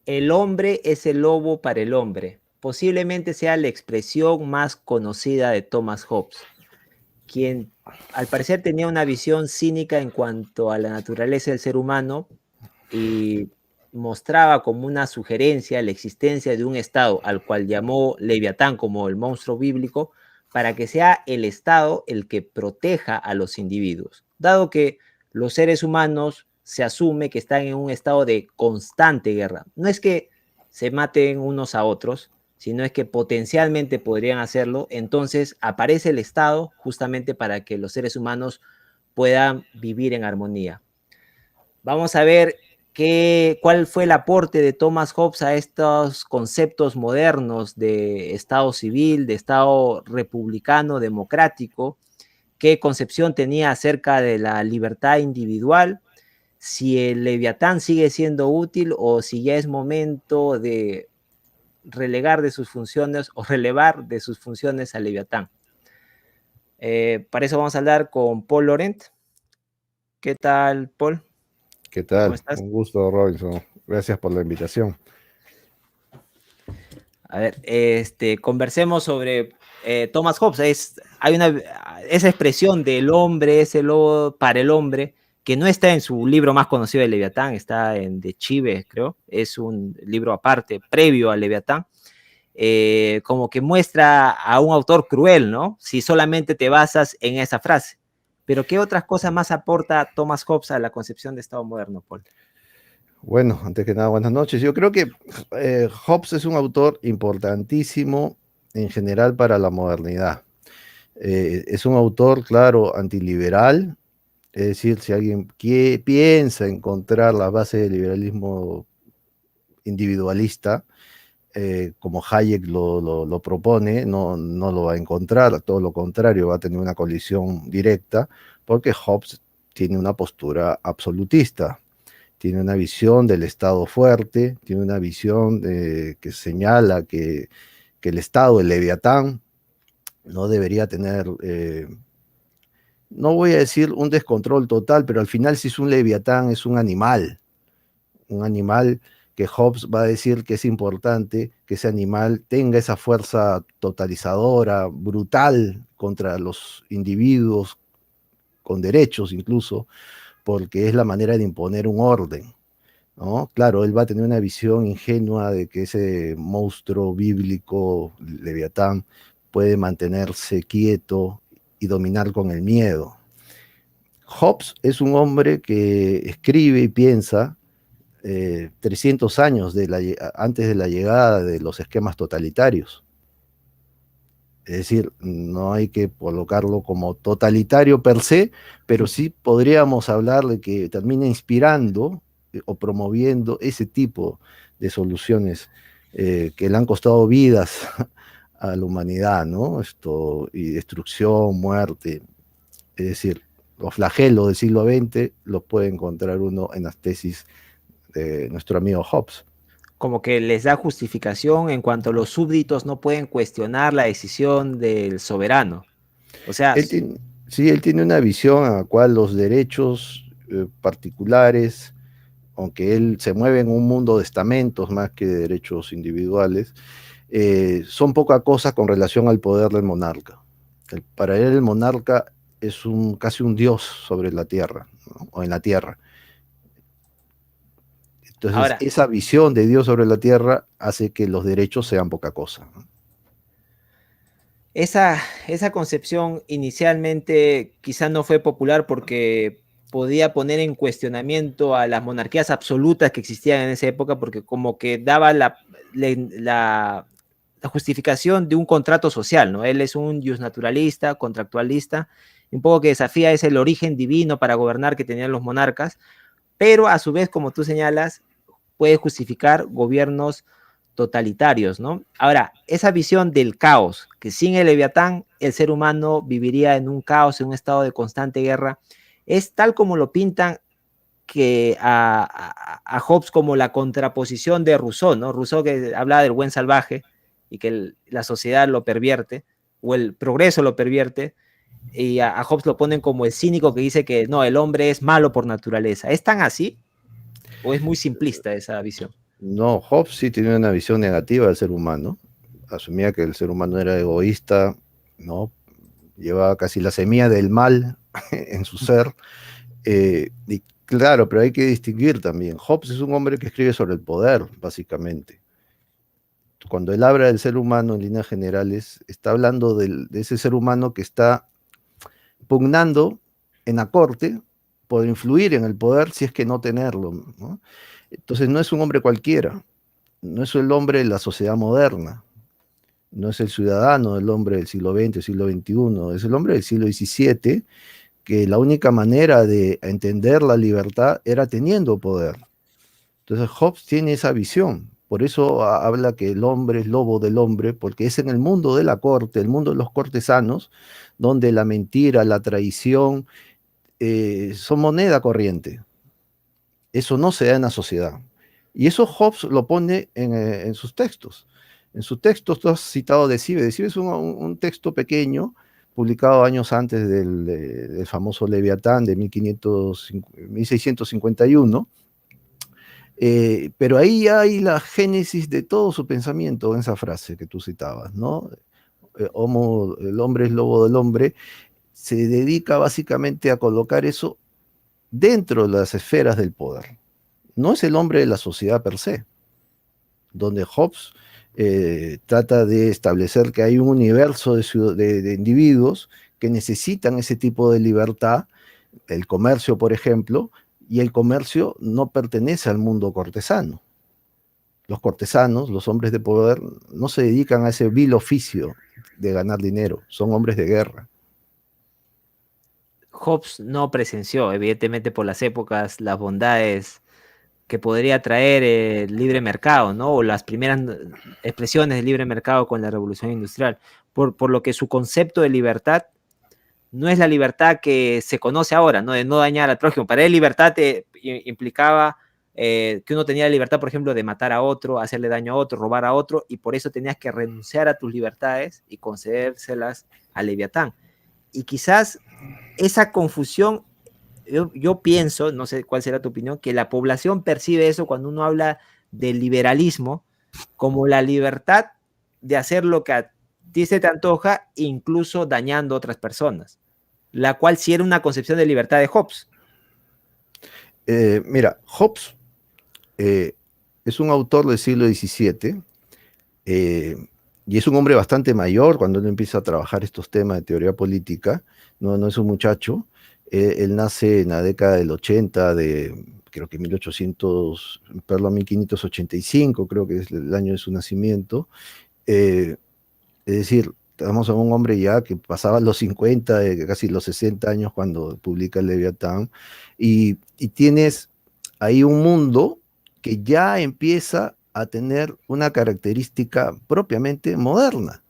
El hombre es el lobo para el hombre. Posiblemente sea la expresión más conocida de Thomas Hobbes, quien al parecer tenía una visión cínica en cuanto a la naturaleza del ser humano y mostraba como una sugerencia la existencia de un estado al cual llamó Leviatán como el monstruo bíblico, para que sea el estado el que proteja a los individuos, dado que los seres humanos se asume que están en un estado de constante guerra. No es que se maten unos a otros, sino es que potencialmente podrían hacerlo. Entonces aparece el Estado justamente para que los seres humanos puedan vivir en armonía. Vamos a ver cuál fue el aporte de Thomas Hobbes a estos conceptos modernos de Estado civil, de Estado republicano, democrático, qué concepción tenía acerca de la libertad individual, si el Leviatán sigue siendo útil o si ya es momento de relegar de sus funciones o relevar de sus funciones al Leviatán. Para eso vamos a hablar con Paul Laurent. ¿Qué tal, Paul? ¿Qué ¿Cómo tal? estás? Un gusto, Robinson. Gracias por la invitación. A ver, conversemos sobre Thomas Hobbes. Hay esa expresión del hombre, ese lobo para el hombre, que no está en su libro más conocido de Leviatán, está en De Chive, creo. Es un libro aparte, previo a Leviatán. Como que muestra a un autor cruel, ¿no? Si solamente te basas en esa frase. Pero ¿qué otras cosas más aporta Thomas Hobbes a la concepción de Estado moderno, Paul? Bueno, antes que nada, buenas noches. Yo creo que Hobbes es un autor importantísimo en general para la modernidad. Es un autor, claro, antiliberal, es decir, si alguien piensa encontrar la base del liberalismo individualista, como Hayek lo propone, no lo va a encontrar, todo lo contrario, va a tener una colisión directa, porque Hobbes tiene una postura absolutista, tiene una visión del Estado fuerte, tiene una visión que señala que el Estado, el Leviatán, no debería tener, no voy a decir un descontrol total, pero al final si es un Leviatán es un animal que Hobbes va a decir que es importante que ese animal tenga esa fuerza totalizadora, brutal contra los individuos, con derechos incluso, porque es la manera de imponer un orden, ¿no? Claro, él va a tener una visión ingenua de que ese monstruo bíblico, Leviatán, puede mantenerse quieto y dominar con el miedo. Hobbes es un hombre que escribe y piensa 300 años antes de la llegada de los esquemas totalitarios. Es decir, no hay que colocarlo como totalitario per se, pero sí podríamos hablar de que termina inspirando o promoviendo ese tipo de soluciones que le han costado vidas a la humanidad, ¿no? Y destrucción, muerte. Es decir, los flagelos del siglo XX los puede encontrar uno en las tesis de nuestro amigo Hobbes. Como que les da justificación en cuanto a los súbditos no pueden cuestionar la decisión del soberano. O sea, Él tiene, sí, él tiene una visión a la cual los derechos particulares, aunque él se mueve en un mundo de estamentos más que de derechos individuales, son poca cosa con relación al poder del monarca. Para él el monarca es casi un dios sobre la tierra, ¿no? O en la tierra. Entonces, ahora, esa visión de Dios sobre la tierra hace que los derechos sean poca cosa, ¿no? esa concepción inicialmente quizá no fue popular porque podía poner en cuestionamiento a las monarquías absolutas que existían en esa época, porque como que daba la justificación de un contrato social, ¿no? Él es un justnaturalista, contractualista, un poco que desafía es el origen divino para gobernar que tenían los monarcas, pero a su vez, como tú señalas, puede justificar gobiernos totalitarios, ¿no? Ahora, esa visión del caos, que sin el Leviatán el ser humano viviría en un caos, en un estado de constante guerra, es tal como lo pintan que a Hobbes como la contraposición de Rousseau, ¿no? Rousseau que hablaba del buen salvaje y que la sociedad lo pervierte, o el progreso lo pervierte, y a Hobbes lo ponen como el cínico que dice que no, el hombre es malo por naturaleza. ¿Es tan así? ¿O es muy simplista esa visión? No, Hobbes sí tenía una visión negativa del ser humano. Asumía que el ser humano era egoísta, ¿no? Llevaba casi la semilla del mal en su ser. Y claro, pero hay que distinguir también. Hobbes es un hombre que escribe sobre el poder, básicamente. Cuando él habla del ser humano en líneas generales, está hablando de ese ser humano que está pugnando en la corte por influir en el poder si es que no tenerlo, ¿no? Entonces no es un hombre cualquiera, no es el hombre de la sociedad moderna, no es el ciudadano, el hombre del siglo XX, siglo XXI, es el hombre del siglo XVII, que la única manera de entender la libertad era teniendo poder. Entonces Hobbes tiene esa visión, por eso habla que el hombre es lobo del hombre, porque es en el mundo de la corte, el mundo de los cortesanos, donde la mentira, la traición, son moneda corriente. Eso no se da en la sociedad. Y eso Hobbes lo pone en sus textos. En sus textos, tú has citado Decibe. Decibe es un texto pequeño, publicado años antes del famoso Leviatán de 1651, pero ahí hay la génesis de todo su pensamiento en esa frase que tú citabas, ¿no? El hombre es lobo del hombre, se dedica básicamente a colocar eso dentro de las esferas del poder. No es el hombre de la sociedad per se, donde Hobbes trata de establecer que hay un universo de individuos que necesitan ese tipo de libertad, el comercio, por ejemplo, y el comercio no pertenece al mundo cortesano. Los cortesanos, los hombres de poder, no se dedican a ese vil oficio de ganar dinero, son hombres de guerra. Hobbes no presenció, evidentemente por las épocas, las bondades que podría traer el libre mercado, ¿no? O las primeras expresiones del libre mercado con la revolución industrial, por lo que su concepto de libertad no es la libertad que se conoce ahora, ¿no? De no dañar al prójimo. Para él libertad implicaba que uno tenía la libertad, por ejemplo, de matar a otro, hacerle daño a otro, robar a otro, y por eso tenías que renunciar a tus libertades y concedérselas al Leviatán. Y quizás esa confusión, yo pienso, no sé cuál será tu opinión, que la población percibe eso cuando uno habla del liberalismo como la libertad de hacer lo que a ti se te antoja, incluso dañando a otras personas, la cual sí era una concepción de libertad de Hobbes. Mira, Hobbes es un autor del siglo XVII, y es un hombre bastante mayor cuando él empieza a trabajar estos temas de teoría política, no es un muchacho. Él nace en la década del 80, creo que 1800, perdón, 1585, creo que es el año de su nacimiento. Es decir, estamos a un hombre ya que pasaba los 50, casi los 60 años cuando publica el Leviatán, y tienes ahí un mundo que ya empieza a tener una característica propiamente moderna.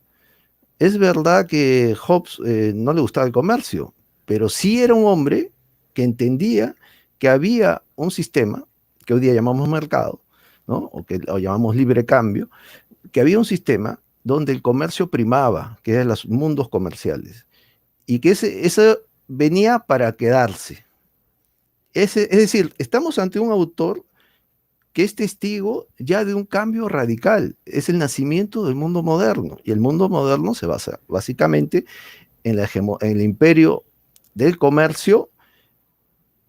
Es verdad que Hobbes no le gustaba el comercio, pero sí era un hombre que entendía que había un sistema, que hoy día llamamos mercado, ¿no? O que lo llamamos libre cambio, que había un sistema donde el comercio primaba, que eran los mundos comerciales, y que eso venía para quedarse. Es decir, estamos ante un autor que es testigo ya de un cambio radical, es el nacimiento del mundo moderno, y el mundo moderno se basa básicamente en el imperio del comercio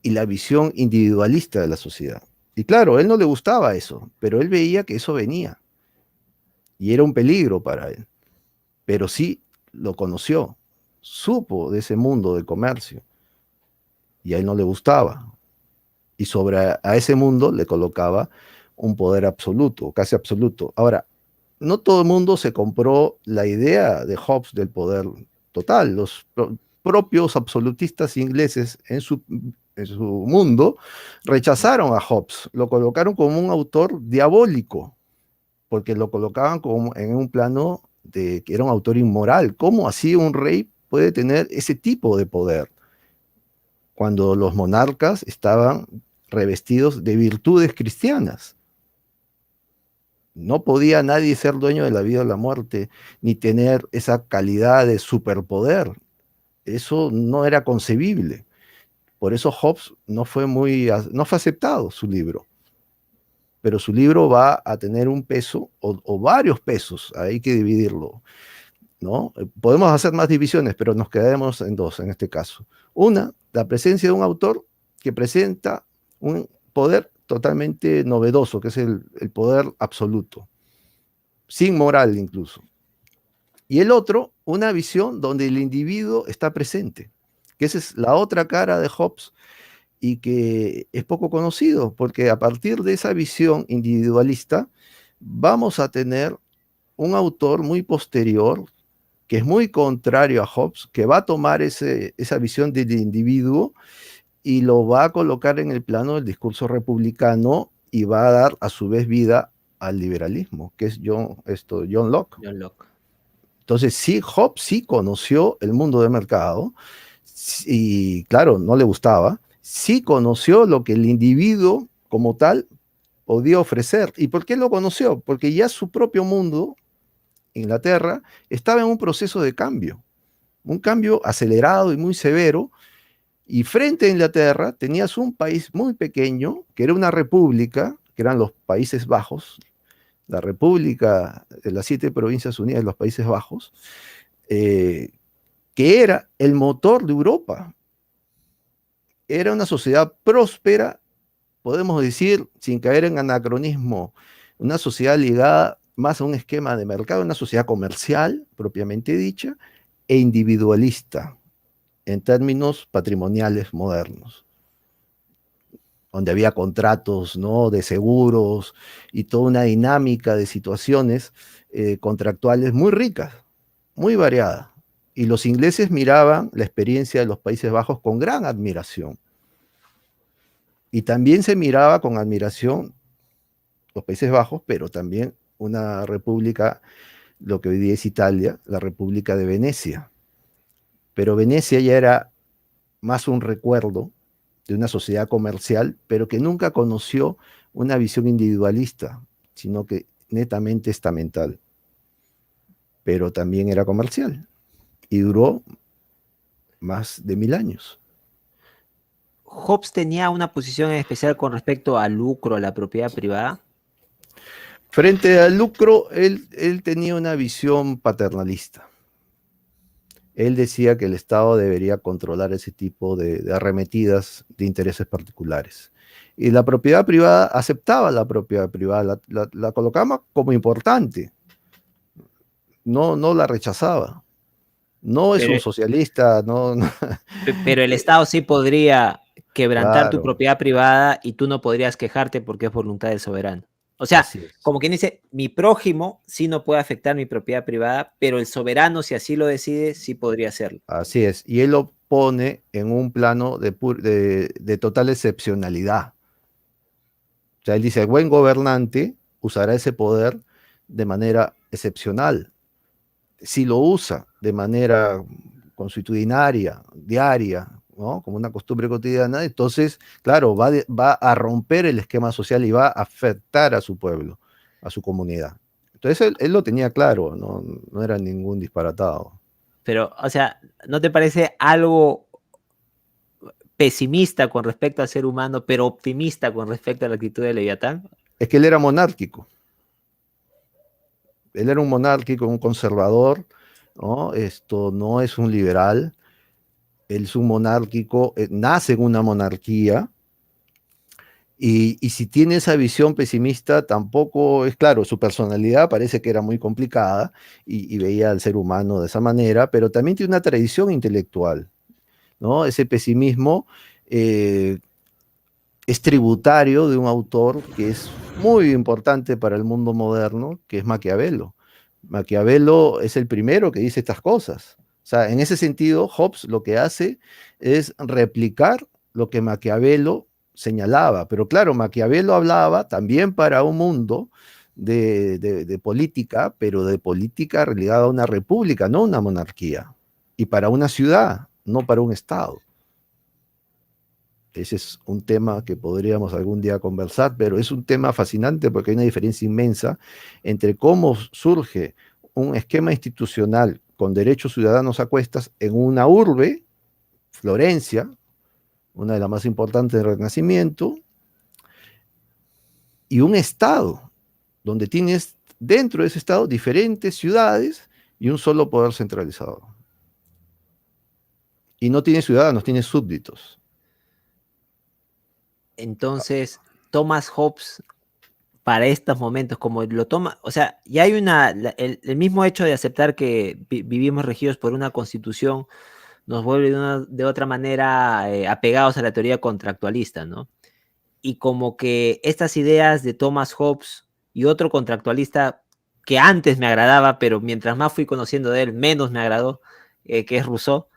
y la visión individualista de la sociedad. Y claro, a él no le gustaba eso, pero él veía que eso venía, y era un peligro para él, pero sí lo conoció, supo de ese mundo de comercio, y a él no le gustaba, y sobre a ese mundo le colocaba un poder absoluto, casi absoluto. Ahora, no todo el mundo se compró la idea de Hobbes del poder total. Los propios absolutistas ingleses en su mundo rechazaron a Hobbes, lo colocaron como un autor diabólico, porque lo colocaban como en un plano de que era un autor inmoral. ¿Cómo así un rey puede tener ese tipo de poder cuando los monarcas estaban revestidos de virtudes cristianas? No podía nadie ser dueño de la vida o la muerte, ni tener esa calidad de superpoder. Eso no era concebible. Por eso Hobbes no fue aceptado su libro. pero su libro va a tener un peso o varios pesos, hay que dividirlo, ¿no? Podemos hacer más divisiones, pero nos quedaremos en dos en este caso. Una, la presencia de un autor que presenta un poder totalmente novedoso, que es el poder absoluto, sin moral incluso. Y el otro, una visión donde el individuo está presente, que esa es la otra cara de Hobbes y que es poco conocido, porque a partir de esa visión individualista vamos a tener un autor muy posterior, que es muy contrario a Hobbes, que va a tomar esa visión del individuo y lo va a colocar en el plano del discurso republicano y va a dar a su vez vida al liberalismo, que es John Locke. John Locke. Entonces, sí, Hobbes sí conoció el mundo del mercado y, claro, no le gustaba. Sí conoció lo que el individuo como tal podía ofrecer. ¿Y por qué lo conoció? Porque ya su propio mundo, Inglaterra, estaba en un proceso de cambio, un cambio acelerado y muy severo. Y frente a Inglaterra tenías un país muy pequeño, que era una república, que eran los Países Bajos, la República de las 7 Provincias Unidas de los Países Bajos, que era el motor de Europa. Era una sociedad próspera, podemos decir, sin caer en anacronismo, una sociedad ligada más a un esquema de mercado, una sociedad comercial, propiamente dicha, e individualista, en términos patrimoniales modernos, donde había contratos, ¿no?, de seguros y toda una dinámica de situaciones contractuales muy ricas, muy variada. Y los ingleses miraban la experiencia de los Países Bajos con gran admiración. Y también se miraba con admiración los Países Bajos, pero también una república, lo que hoy día es Italia, la República de Venecia. Pero Venecia ya era más un recuerdo de una sociedad comercial, pero que nunca conoció una visión individualista, sino que netamente estamental. Pero también era comercial y duró más de 1000 años. ¿Hobbes tenía una posición en especial con respecto al lucro, a la propiedad privada? Frente al lucro, él tenía una visión paternalista. Él decía que el Estado debería controlar ese tipo de arremetidas de intereses particulares. Y la propiedad privada, aceptaba la propiedad privada, la colocaba como importante, no la rechazaba. No es un Pero, socialista, no. pero el Estado sí podría quebrantar tu Claro, propiedad privada y tú no podrías quejarte porque es voluntad del soberano. O sea, así es. como quien dice, mi prójimo sí no puede afectar mi propiedad privada, pero el soberano, si así lo decide, sí podría hacerlo. Así es. Y él lo pone en un plano de total excepcionalidad. O sea, él dice, el buen gobernante usará ese poder de manera excepcional. Si lo usa de manera consuetudinaria, diaria, ¿no?, como una costumbre cotidiana, entonces, claro, va a romper el esquema social y va a afectar a su pueblo, a su comunidad. Entonces él lo tenía claro, no era ningún disparatado. Pero, o sea, ¿no te parece algo pesimista con respecto al ser humano, pero optimista con respecto a la actitud de Leviatán? Es que él era monárquico. Él era un monárquico, un conservador, ¿no? Esto no es un liberal. Él es un monárquico, nace en una monarquía. Y si tiene esa visión pesimista, tampoco es claro, su personalidad parece que era muy complicada y veía al ser humano de esa manera, pero también tiene una tradición intelectual, ¿no? Ese pesimismo eh, es tributario de un autor que es muy importante para el mundo moderno, que es Maquiavelo. Maquiavelo es el primero que dice estas cosas. O sea, en ese sentido, Hobbes lo que hace es replicar lo que Maquiavelo señalaba. Pero claro, Maquiavelo hablaba también para un mundo de política, pero de política ligada a una república, no una monarquía. Y para una ciudad, no para un estado. Ese es un tema que podríamos algún día conversar, pero es un tema fascinante porque hay una diferencia inmensa entre cómo surge un esquema institucional con derechos ciudadanos a cuestas en una urbe, Florencia, una de las más importantes del Renacimiento, y un Estado, donde tienes dentro de ese Estado diferentes ciudades y un solo poder centralizado. Y no tiene ciudadanos, tiene súbditos. Entonces, Thomas Hobbes, para estos momentos, como lo toma, o sea, ya hay el mismo hecho de aceptar que vivimos regidos por una constitución nos vuelve de otra manera apegados a la teoría contractualista, ¿no? Y como que estas ideas de Thomas Hobbes y otro contractualista que antes me agradaba, pero mientras más fui conociendo de él, menos me agradó, que es Rousseau,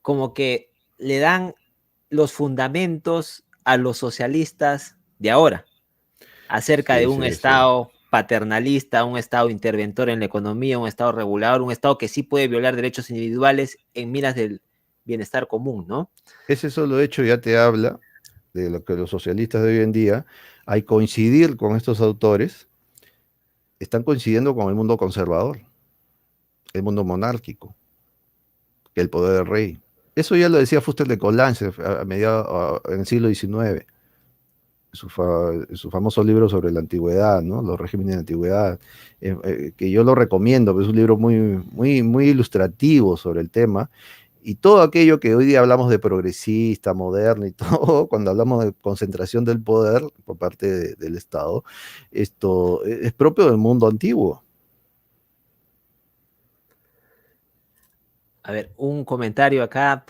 como que le dan los fundamentos a los socialistas de ahora, acerca de Sí, un sí, sí. Estado paternalista, un Estado interventor en la economía, un Estado regulador, un Estado que sí puede violar derechos individuales en miras del bienestar común, ¿no? Ese solo hecho ya te habla de lo que los socialistas de hoy en día, al coincidir con estos autores, están coincidiendo con el mundo conservador, el mundo monárquico, que el poder del rey. Eso ya lo decía Fuster de Coulanges en el siglo XIX, su famoso libro sobre la antigüedad, ¿no? Los regímenes de la antigüedad, que yo lo recomiendo, que es un libro muy ilustrativo sobre el tema. Y todo aquello que hoy día hablamos de progresista, moderno y todo, cuando hablamos de concentración del poder por parte del Estado, esto es propio del mundo antiguo. A ver, un comentario acá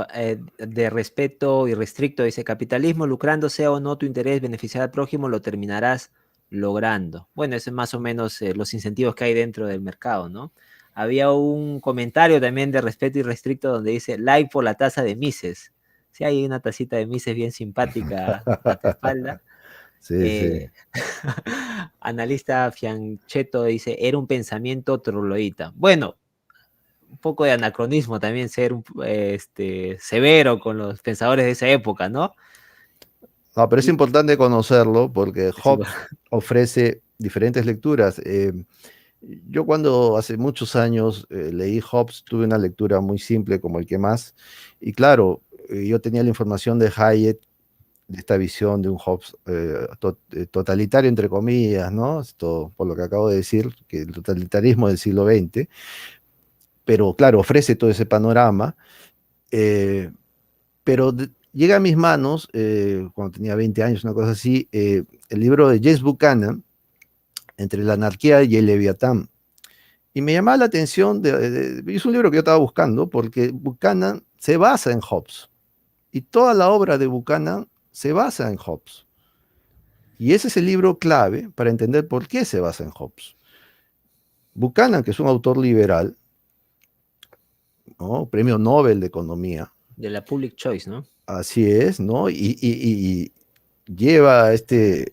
de respeto irrestricto, dice, capitalismo, lucrando sea o no tu interés, beneficiar al prójimo, lo terminarás logrando. Bueno, eso es más o menos los incentivos que hay dentro del mercado, ¿no? Había un comentario también de respeto irrestricto donde dice, like por la taza de Mises. Sí, hay una tacita de Mises bien simpática a tu espalda. Sí, sí. Analista Fianchetto dice, era un pensamiento troloíta. Bueno, un poco de anacronismo también ser severo con los pensadores de esa época, ¿no? No, pero es Y, importante conocerlo porque sí, Hobbes ofrece diferentes lecturas. Yo cuando hace muchos años leí Hobbes, tuve una lectura muy simple como el que más, y claro, yo tenía la información de Hayek, de esta visión de un Hobbes totalitario, entre comillas, ¿no? Esto, por lo que acabo de decir, que el totalitarismo del siglo XX, pero claro, ofrece todo ese panorama, eh, pero llega a mis manos, cuando tenía 20 años, una cosa así, el libro de James Buchanan, Entre la anarquía y el Leviatán. Y me llamaba la atención, es un libro que yo estaba buscando, porque Buchanan se basa en Hobbes. Y toda la obra de Buchanan se basa en Hobbes. Y ese es el libro clave para entender por qué se basa en Hobbes. Buchanan, que es un autor liberal, ¿no? Premio Nobel de Economía, de la Public Choice, ¿no? así es, ¿no? Y lleva esta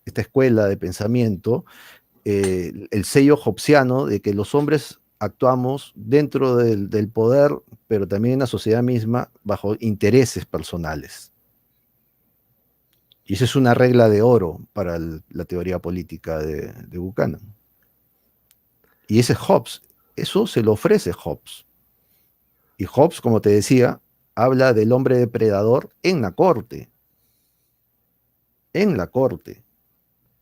escuela de pensamiento el sello hobbesiano de que los hombres actuamos dentro del poder, pero también en la sociedad misma, bajo intereses personales. Y esa es una regla de oro para la teoría política de Buchanan. Y ese Hobbes, eso se lo ofrece Hobbes. Y Hobbes, como te decía, habla del hombre depredador en la corte. En la corte.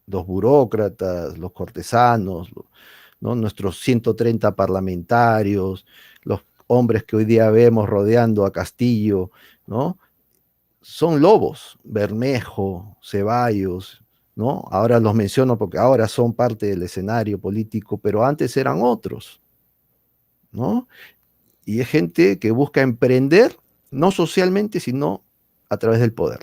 Los burócratas, los cortesanos, ¿no? Nuestros 130 parlamentarios, los hombres que hoy día vemos rodeando a Castillo, ¿no? Son lobos, Bermejo, Ceballos, ¿no? Ahora los menciono porque ahora son parte del escenario político, pero antes eran otros, ¿no? Y es gente que busca emprender, no socialmente, sino a través del poder.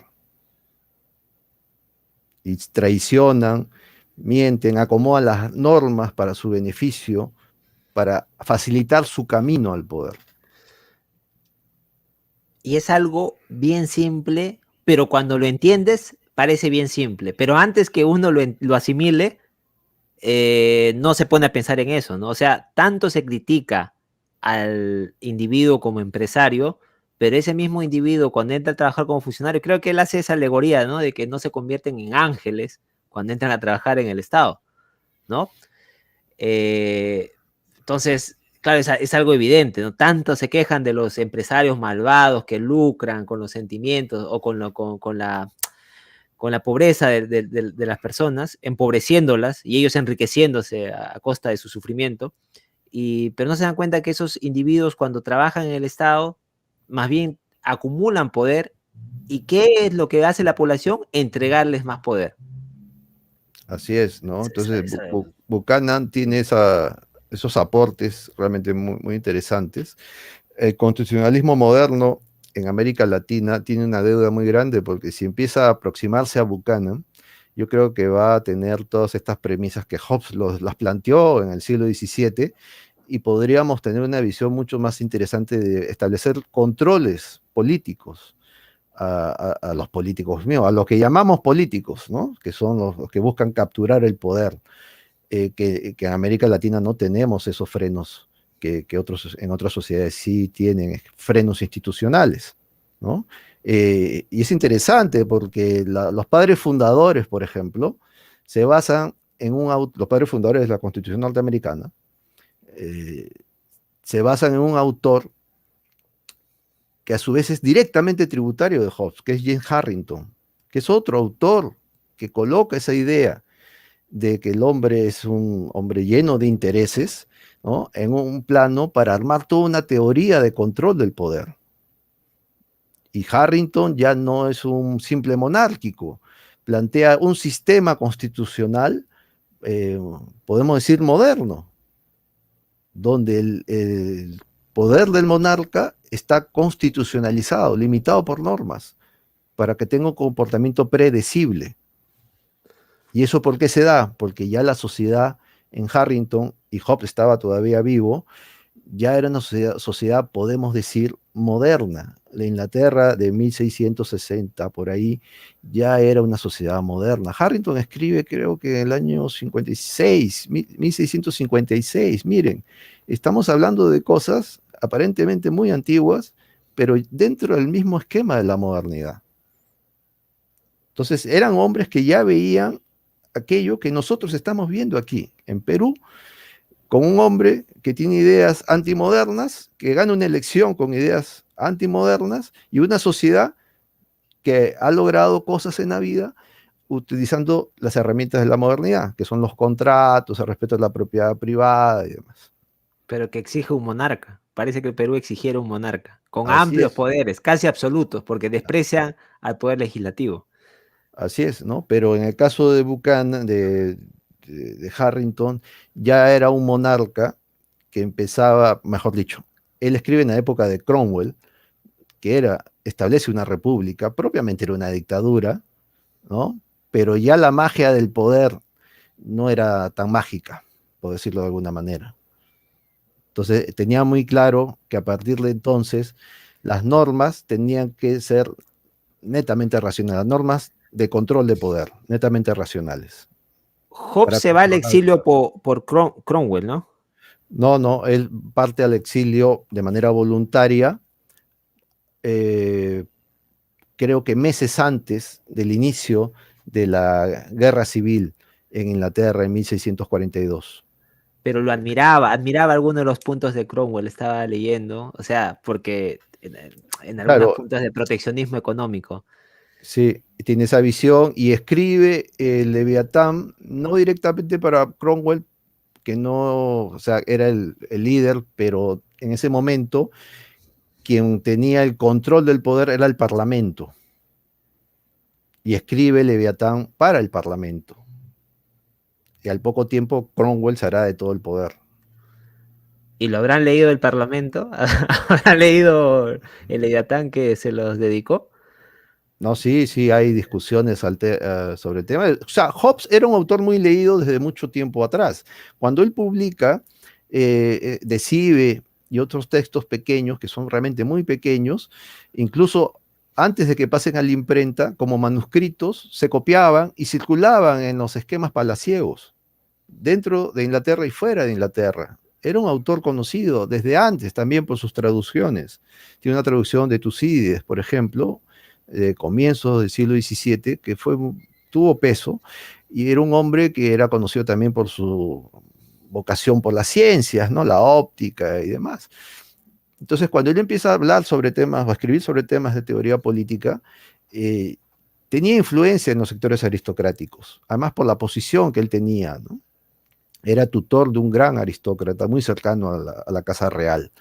Y traicionan, mienten, acomodan las normas para su beneficio, para facilitar su camino al poder. Y es algo bien simple, pero cuando lo entiendes, parece bien simple. Pero antes que uno lo asimile, no se pone a pensar en eso, ¿no? O sea, tanto se critica al individuo como empresario, pero ese mismo individuo cuando entra a trabajar como funcionario, creo que él hace esa alegoría, ¿no? De que no se convierten en ángeles cuando entran a trabajar en el Estado, ¿no? Entonces, claro, es algo evidente, ¿no? Tanto se quejan de los empresarios malvados que lucran con los sentimientos o con la pobreza de las personas, empobreciéndolas y ellos enriqueciéndose a costa de su sufrimiento, pero no se dan cuenta que esos individuos cuando trabajan en el Estado, más bien acumulan poder. ¿Y qué es lo que hace la población? Entregarles más poder. Así es, ¿no? Esa- Entonces, esa- Buchanan tiene esos aportes realmente muy, muy interesantes. El constitucionalismo moderno en América Latina tiene una deuda muy grande porque si empieza a aproximarse a Buchanan, yo creo que va a tener todas estas premisas que Hobbes las planteó en el siglo XVII y podríamos tener una visión mucho más interesante de establecer controles políticos a los políticos míos, a los que llamamos políticos, ¿no? Que son los que buscan capturar el poder, que en América Latina no tenemos esos frenos que en otras sociedades sí tienen frenos institucionales, ¿no? Y es interesante porque los padres fundadores, por ejemplo, se basan en los padres fundadores de la Constitución norteamericana, eh, se basan en un autor que a su vez es directamente tributario de Hobbes, que es James Harrington, que es otro autor que coloca esa idea de que el hombre es un hombre lleno de intereses, ¿no? En un plano para armar toda una teoría de control del poder. Y Harrington ya no es un simple monárquico, plantea un sistema constitucional, eh, podemos decir moderno, donde el poder del monarca está constitucionalizado, limitado por normas, para que tenga un comportamiento predecible. ¿Y eso por qué se da? Porque ya la sociedad en Harrington, y Hobbes estaba todavía vivo, ya era una sociedad, podemos decir, moderna. La Inglaterra de 1660, por ahí, ya era una sociedad moderna. Harrington escribe, creo que en el año 56, 1656, miren, estamos hablando de cosas aparentemente muy antiguas, pero dentro del mismo esquema de la modernidad. Entonces, eran hombres que ya veían aquello que nosotros estamos viendo aquí en Perú, con un hombre que tiene ideas antimodernas, que gana una elección con ideas antimodernas y una sociedad que ha logrado cosas en la vida utilizando las herramientas de la modernidad, que son los contratos, el respeto a la propiedad privada y demás. Pero que exige un monarca. Parece que el Perú exigiera un monarca, con Así amplios es, poderes, casi absolutos, porque desprecian al poder legislativo. así es, ¿no? Pero en el caso de Buchanan, de Harrington, ya era un monarca que empezaba, mejor dicho, él escribe en la época de Cromwell, que establece una república, propiamente era una dictadura, ¿no? Pero ya la magia del poder no era tan mágica, por decirlo de alguna manera. Entonces tenía muy claro que a partir de entonces las normas tenían que ser netamente racionales, normas de control de poder, netamente racionales. Hobbes Para se va al controlar. exilio por Cromwell, ¿no? No, no, él parte al exilio de manera voluntaria, eh, creo que meses antes del inicio de la guerra civil en Inglaterra en 1642. Pero lo admiraba algunos de los puntos de Cromwell, estaba leyendo, o sea, porque en algunos Claro, puntos de proteccionismo económico. sí, tiene esa visión y escribe el Leviatán, no directamente para Cromwell, que no, o sea, era el líder, pero en ese momento quien tenía el control del poder era el Parlamento. Y escribe Leviatán para el Parlamento. Y al poco tiempo Cromwell se hará de todo el poder. ¿Y lo habrán leído el Parlamento? ¿Habrán leído el Leviatán que se los dedicó? No, sí, sí, hay discusiones sobre el tema. O sea, Hobbes era un autor muy leído desde mucho tiempo atrás. Cuando él publica De Cive y otros textos pequeños, que son realmente muy pequeños, incluso antes de que pasen a la imprenta, como manuscritos, se copiaban y circulaban en los esquemas palaciegos, dentro de Inglaterra y fuera de Inglaterra. Era un autor conocido desde antes también por sus traducciones. Tiene una traducción de Tucídides, por ejemplo, de comienzos del siglo XVII, que tuvo peso, y era un hombre que era conocido también por su vocación por las ciencias, ¿no? La óptica y demás. Entonces, cuando él empieza a hablar sobre temas o a escribir sobre temas de teoría política, eh, tenía influencia en los sectores aristocráticos, además por la posición que él tenía, ¿no? Era tutor de un gran aristócrata muy cercano a la casa real.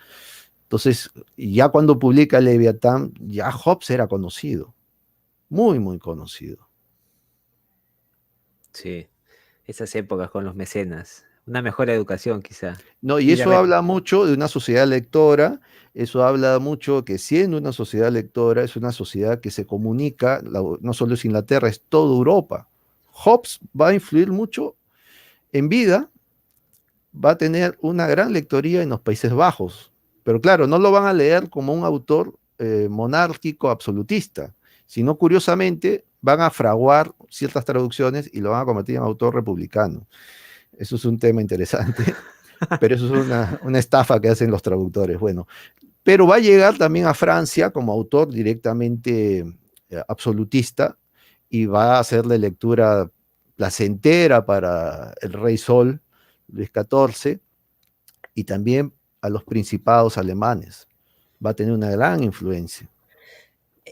Entonces, ya cuando publica Leviatán, ya Hobbes era conocido, muy, muy conocido. Sí, esas épocas con los mecenas. Una mejor educación quizá. No, y Y de eso repente, habla mucho de una sociedad lectora, eso habla mucho que siendo una sociedad lectora, es una sociedad que se comunica, no solo es Inglaterra, es toda Europa. Hobbes va a influir mucho en vida, va a tener una gran lectoría en los Países Bajos, pero claro, no lo van a leer como un autor monárquico absolutista, sino curiosamente van a fraguar ciertas traducciones y lo van a convertir en autor republicano. Eso es un tema interesante. Pero eso es una estafa que hacen los traductores. Bueno, pero va a llegar también a Francia como autor directamente absolutista y va a hacerle lectura placentera para el rey Sol, Luis XIV, y también a los principados alemanes. Va a tener una gran influencia.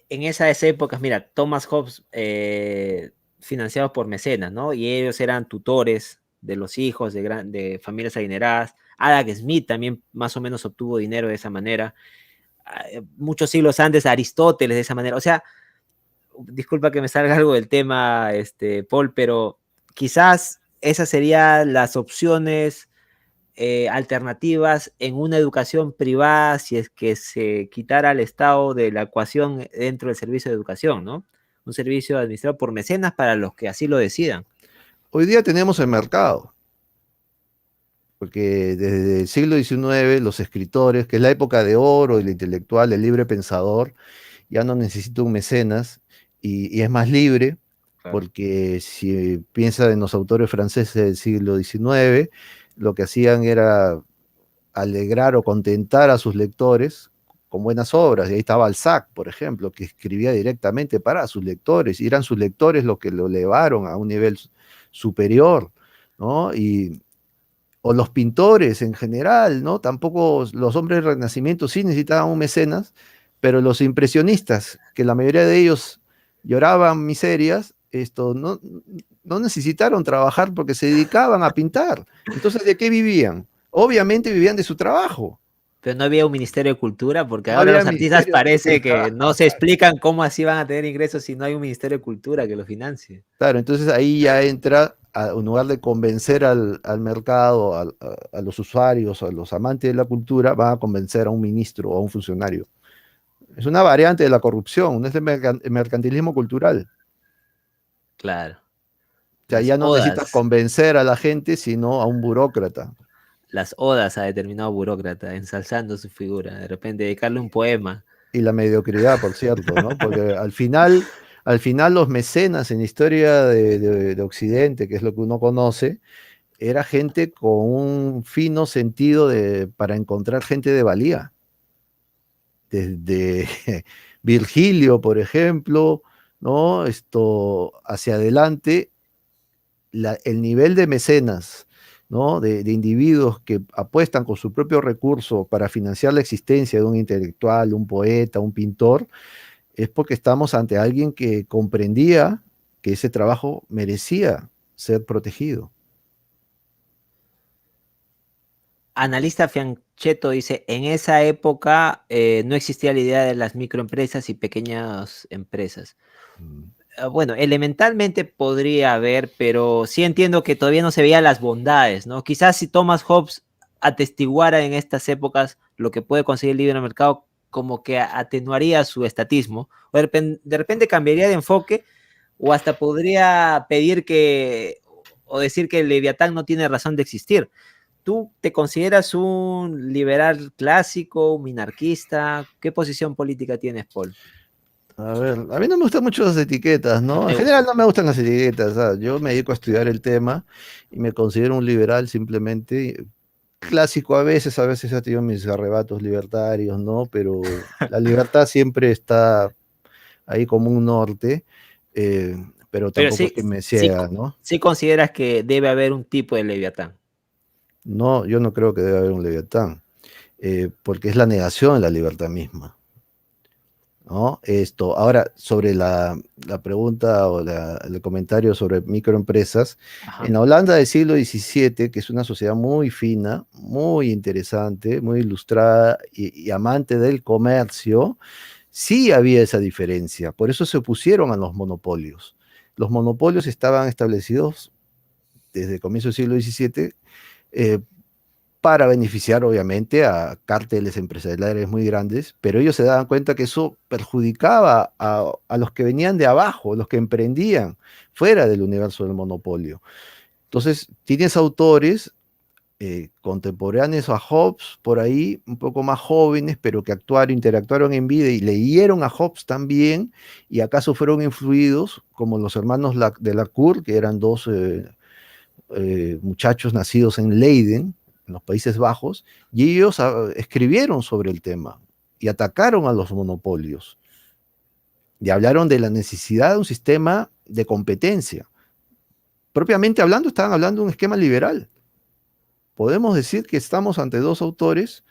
en esas épocas, mira, Thomas Hobbes, financiados por mecenas, ¿no? Y ellos eran tutores de los hijos de familias adineradas. Adam Smith también más o menos obtuvo dinero de esa manera. Muchos siglos antes, Aristóteles de esa manera. O sea, disculpa que me salga algo del tema, Paul, pero quizás esas serían las opciones alternativas en una educación privada si es que se quitara al Estado de la ecuación dentro del servicio de educación, ¿no? Un servicio administrado por mecenas para los que así lo decidan. Hoy día tenemos el mercado, porque desde el siglo XIX los escritores, que es la época de oro del intelectual, del libre pensador, ya no necesita un mecenas y es más libre, Claro. porque si piensa en los autores franceses del siglo XIX, lo que hacían era alegrar o contentar a sus lectores con buenas obras. Y ahí estaba Balzac, por ejemplo, que escribía directamente para sus lectores, y eran sus lectores los que lo elevaron a un nivel superior, ¿no? O los pintores en general, ¿no? Tampoco los hombres del Renacimiento sí necesitaban un mecenas, pero los impresionistas, que la mayoría de ellos lloraban miserias, no necesitaron trabajar porque se dedicaban a pintar. Entonces, ¿de qué vivían? Obviamente vivían de su trabajo. Pero no había un Ministerio de Cultura, porque No ahora había los artistas ministerio de parece cultura. que no se explican cómo así van a tener ingresos si no hay un Ministerio de Cultura que lo financie. Claro, entonces ahí ya entra, en lugar de convencer al mercado, a los usuarios, a los amantes de la cultura, van a convencer a un ministro o a un funcionario. Es una variante de la corrupción, no es el mercantilismo cultural. Claro. O sea, Las ya no necesitas odas, convencer a la gente, sino a un burócrata. las odas a determinado burócrata, ensalzando su figura. De repente dedicarle un poema. Y la mediocridad, por cierto, ¿no? Porque al final los mecenas en la historia de Occidente, que es lo que uno conoce, era gente con un fino sentido para encontrar gente de valía. Desde Virgilio, por ejemplo, ¿no? Esto hacia adelante, el nivel de mecenas, ¿no? De individuos que apuestan con su propio recurso para financiar la existencia de un intelectual, un poeta, un pintor, es porque estamos ante alguien que comprendía que ese trabajo merecía ser protegido. Analista Fianchetto dice, en esa época no existía la idea de las microempresas y pequeñas empresas. Mm. Bueno, elementalmente podría haber, pero sí entiendo que todavía no se veían las bondades, ¿no? Quizás si Thomas Hobbes atestiguara en estas épocas lo que puede conseguir el libre mercado, como que atenuaría su estatismo, o de repente cambiaría de enfoque, o hasta podría pedir que, o decir que el Leviatán no tiene razón de existir. ¿Tú te consideras un liberal clásico, un minarquista? ¿Qué posición política tienes, Paul? A ver, a mí no me gustan mucho las etiquetas, No ¿no? En te general gusta. no me gustan las etiquetas, ¿sabes? Yo me dedico a estudiar el tema y me considero un liberal simplemente clásico a veces ha tenido mis arrebatos libertarios, ¿no? Pero la libertad siempre está ahí como un norte, eh, pero Pero tampoco es sí, que me sí, ciega, ¿no? sí consideras que debe haber un tipo de Leviatán. No, yo no creo que debe haber un leviatán, porque es la negación de la libertad misma. ¿no? Ahora, sobre la pregunta o el comentario sobre microempresas, en Ajá. la Holanda del siglo XVII, que es una sociedad muy fina, muy interesante, muy ilustrada y amante del comercio, sí había esa diferencia. Por eso se opusieron a los monopolios. Los monopolios estaban establecidos desde el comienzo del siglo XVII, eh, para beneficiar obviamente a cárteles empresariales muy grandes, pero ellos se daban cuenta que eso perjudicaba a los que venían de abajo, los que emprendían fuera del universo del monopolio. Entonces, tienes autores contemporáneos a Hobbes, por ahí, un poco más jóvenes, pero que actuaron, interactuaron en vida y leyeron a Hobbes también, y acaso fueron influidos, como los hermanos de Lacour, que eran dos muchachos nacidos en Leiden, en los Países Bajos, y ellos escribieron sobre el tema y atacaron a los monopolios y hablaron de la necesidad de un sistema de competencia. Propiamente hablando, estaban hablando de un esquema liberal. Podemos decir que estamos ante dos autores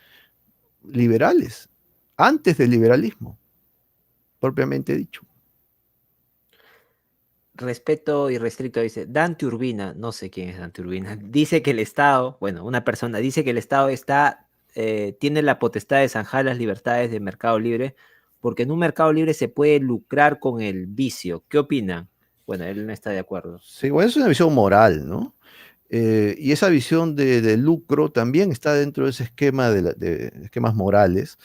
liberales, antes del liberalismo, propiamente dicho. Respeto irrestricto, dice Dante Urbina, no sé quién es Dante Urbina, dice que el Estado, bueno, una persona dice que el Estado tiene la potestad de zanjar las libertades de mercado libre, porque en un mercado libre se puede lucrar con el vicio. ¿Qué opinan? Bueno, él no está de acuerdo. Sí, bueno, es una visión moral, ¿no? Y esa visión de lucro también está dentro de ese esquema de esquemas morales.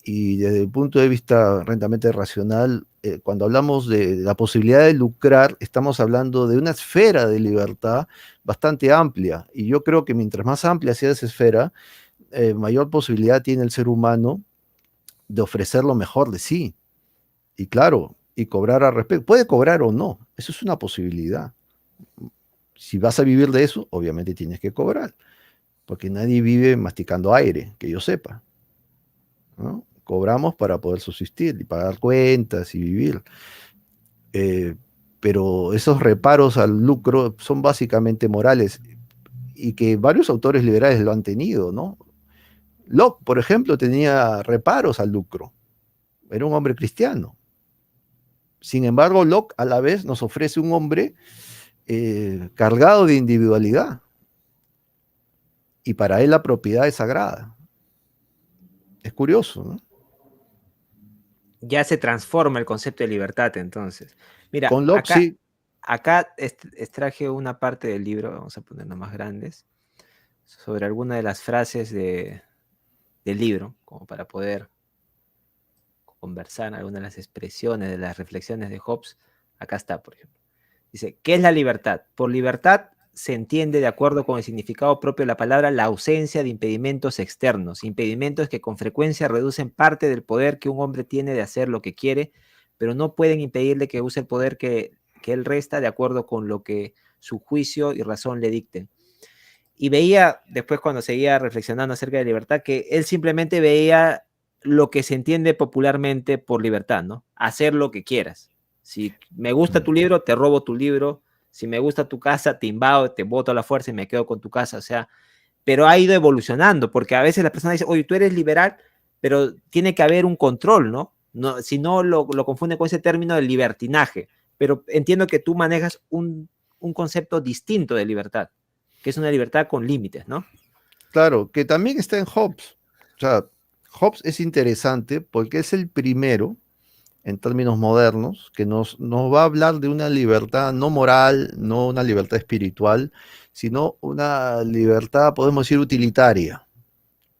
Y desde el punto de vista rentamente racional, cuando hablamos de la posibilidad de lucrar, estamos hablando de una esfera de libertad bastante amplia. Y yo creo que mientras más amplia sea esa esfera, mayor posibilidad tiene el ser humano de ofrecer lo mejor de sí. Y claro, y cobrar al respecto. Puede cobrar o no, eso es una posibilidad. Si vas a vivir de eso, obviamente tienes que cobrar, porque nadie vive masticando aire, que yo sepa, ¿no? Cobramos para poder subsistir y pagar cuentas y vivir. Eh, pero esos reparos al lucro son básicamente morales y que varios autores liberales lo han tenido, ¿no? Locke, por ejemplo, tenía reparos al lucro. Era un hombre cristiano. Sin embargo, Locke a la vez nos ofrece un hombre cargado de individualidad. Y para él la propiedad es sagrada. Es curioso, ¿no? Ya se transforma el concepto de libertad entonces. Mira, Con Locke sí. acá extraje una parte del libro, vamos a ponerlo más grandes, sobre alguna de las frases del libro, como para poder conversar algunas de las expresiones, de las reflexiones de Hobbes. Acá está, por ejemplo. Dice, ¿qué es la libertad? Por libertad se entiende, de acuerdo con el significado propio de la palabra, la ausencia de impedimentos externos, impedimentos que con frecuencia reducen parte del poder que un hombre tiene de hacer lo que quiere, pero no pueden impedirle que use el poder que él resta de acuerdo con lo que su juicio y razón le dicten. Y veía, después cuando seguía reflexionando acerca de libertad, que él simplemente veía lo que se entiende popularmente por libertad, ¿no? Hacer lo que quieras. Si me gusta tu libro, te robo tu libro. Si me gusta tu casa, te invado, te boto a la fuerza y me quedo con tu casa. O sea, pero ha ido evolucionando, porque a veces la persona dice, oye, tú eres liberal, pero tiene que haber un control, ¿no? No, si no, lo confunde con ese término de libertinaje. Pero entiendo que tú manejas un concepto distinto de libertad, que es una libertad con límites, ¿no? Claro, que también está en Hobbes. O sea, Hobbes es interesante porque es el primero, en términos modernos, que nos va a hablar de una libertad no moral, no una libertad espiritual, sino una libertad, podemos decir, utilitaria.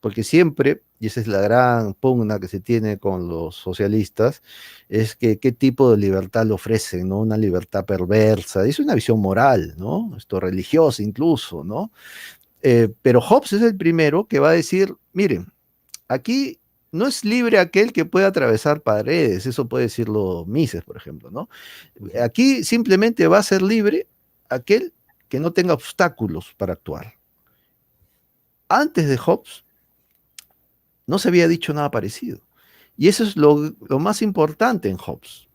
Porque siempre, y esa es la gran pugna que se tiene con los socialistas, es que qué tipo de libertad le ofrecen, ¿no? Una libertad perversa, es una visión moral, ¿no? Esto religiosa incluso, ¿no? Pero Hobbes es el primero que va a decir, miren, aquí no es libre aquel que pueda atravesar paredes, eso puede decirlo Mises, por ejemplo, ¿no? Aquí simplemente va a ser libre aquel que no tenga obstáculos para actuar. Antes de Hobbes no se había dicho nada parecido. Y eso es lo más importante en Hobbes.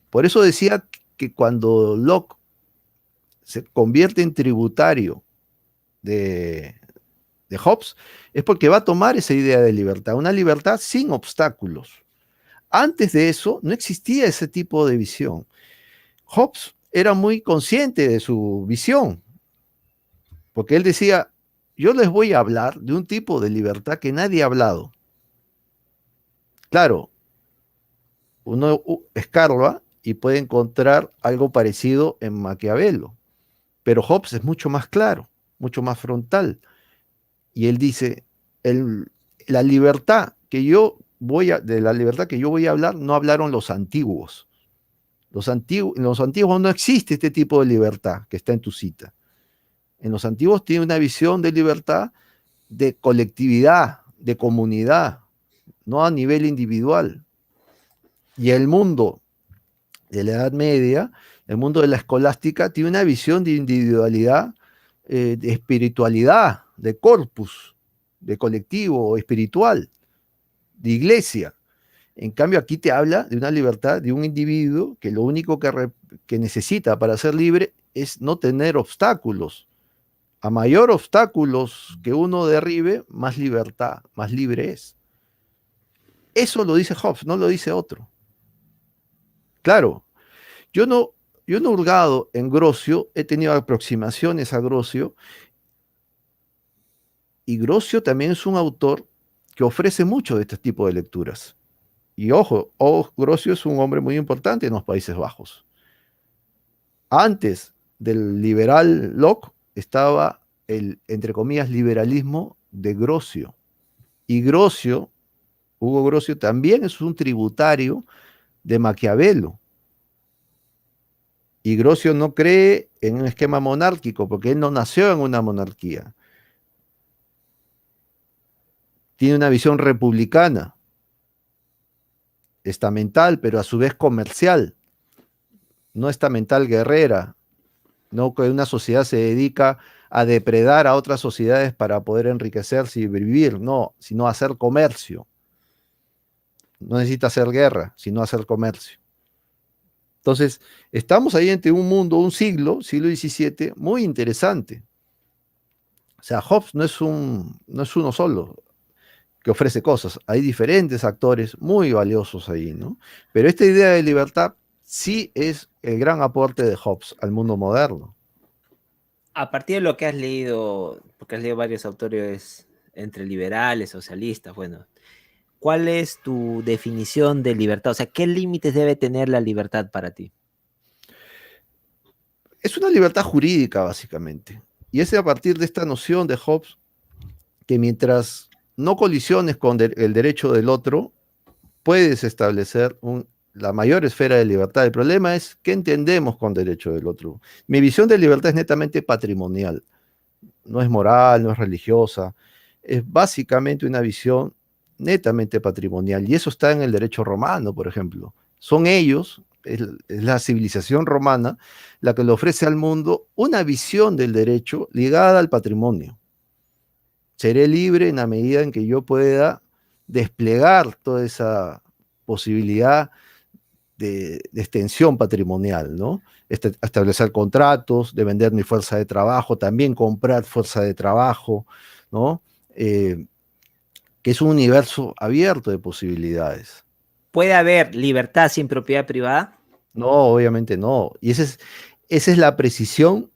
Por eso decía que cuando Locke se convierte en tributario de Hobbes, es porque va a tomar esa idea de libertad, una libertad sin obstáculos. Antes de eso, no existía ese tipo de visión. Hobbes era muy consciente de su visión, porque él decía, yo les voy a hablar de un tipo de libertad que nadie ha hablado. Claro, uno escarba y puede encontrar algo parecido en Maquiavelo, pero Hobbes es mucho más claro, mucho más frontal. Y él dice, la libertad que yo de la libertad que yo voy a hablar, no hablaron los antiguos. En los antiguos no existe este tipo de libertad que está en tu cita. En los antiguos tiene una visión de libertad de colectividad, de comunidad, no a nivel individual. Y el mundo de la Edad Media, el mundo de la escolástica, tiene una visión de individualidad, de espiritualidad, de corpus, de colectivo espiritual, de iglesia. En cambio, aquí te habla de una libertad de un individuo que lo único que necesita para ser libre es no tener obstáculos. A mayor obstáculos que uno derribe, más libertad, más libre es. Eso lo dice Hobbes, no lo dice otro. Claro, yo no, yo no he hurgado en Grocio, he tenido aproximaciones a Grocio, y Grocio también es un autor que ofrece mucho de este tipo de lecturas. Y ojo, Grocio es un hombre muy importante en los Países Bajos. Antes del liberal Locke estaba el, entre comillas, liberalismo de Grocio. Y Grocio, Hugo Grocio, también es un tributario de Maquiavelo. Y Grocio no cree en un esquema monárquico, porque él no nació en una monarquía. Tiene una visión republicana, estamental, pero a su vez comercial, no estamental guerrera, no que una sociedad se dedica a depredar a otras sociedades para poder enriquecerse y vivir, no, sino a hacer comercio. No necesita hacer guerra, sino hacer comercio. Entonces, estamos ahí ante un mundo, un siglo XVII, muy interesante. O sea, Hobbes no es uno solo que ofrece cosas. Hay diferentes actores muy valiosos ahí, ¿no? Pero esta idea de libertad sí es el gran aporte de Hobbes al mundo moderno. A partir de lo que has leído, porque has leído varios autores entre liberales, socialistas, bueno, ¿cuál es tu definición de libertad? O sea, ¿qué límites debe tener la libertad para ti? Es una libertad jurídica, básicamente. Y es a partir de esta noción de Hobbes que mientras no colisiones con el derecho del otro, puedes establecer la mayor esfera de libertad. El problema es qué entendemos con derecho del otro. Mi visión de libertad es netamente patrimonial. No es moral, no es religiosa. Es básicamente una visión netamente patrimonial. Y eso está en el derecho romano, por ejemplo. Son ellos, es la civilización romana, la que le ofrece al mundo una visión del derecho ligada al patrimonio. Seré libre en la medida en que yo pueda desplegar toda esa posibilidad de extensión patrimonial, ¿no? Establecer contratos, de vender mi fuerza de trabajo, también comprar fuerza de trabajo, ¿no? Que es un universo abierto de posibilidades. ¿Puede haber libertad sin propiedad privada? No, obviamente no. Y esa es la precisión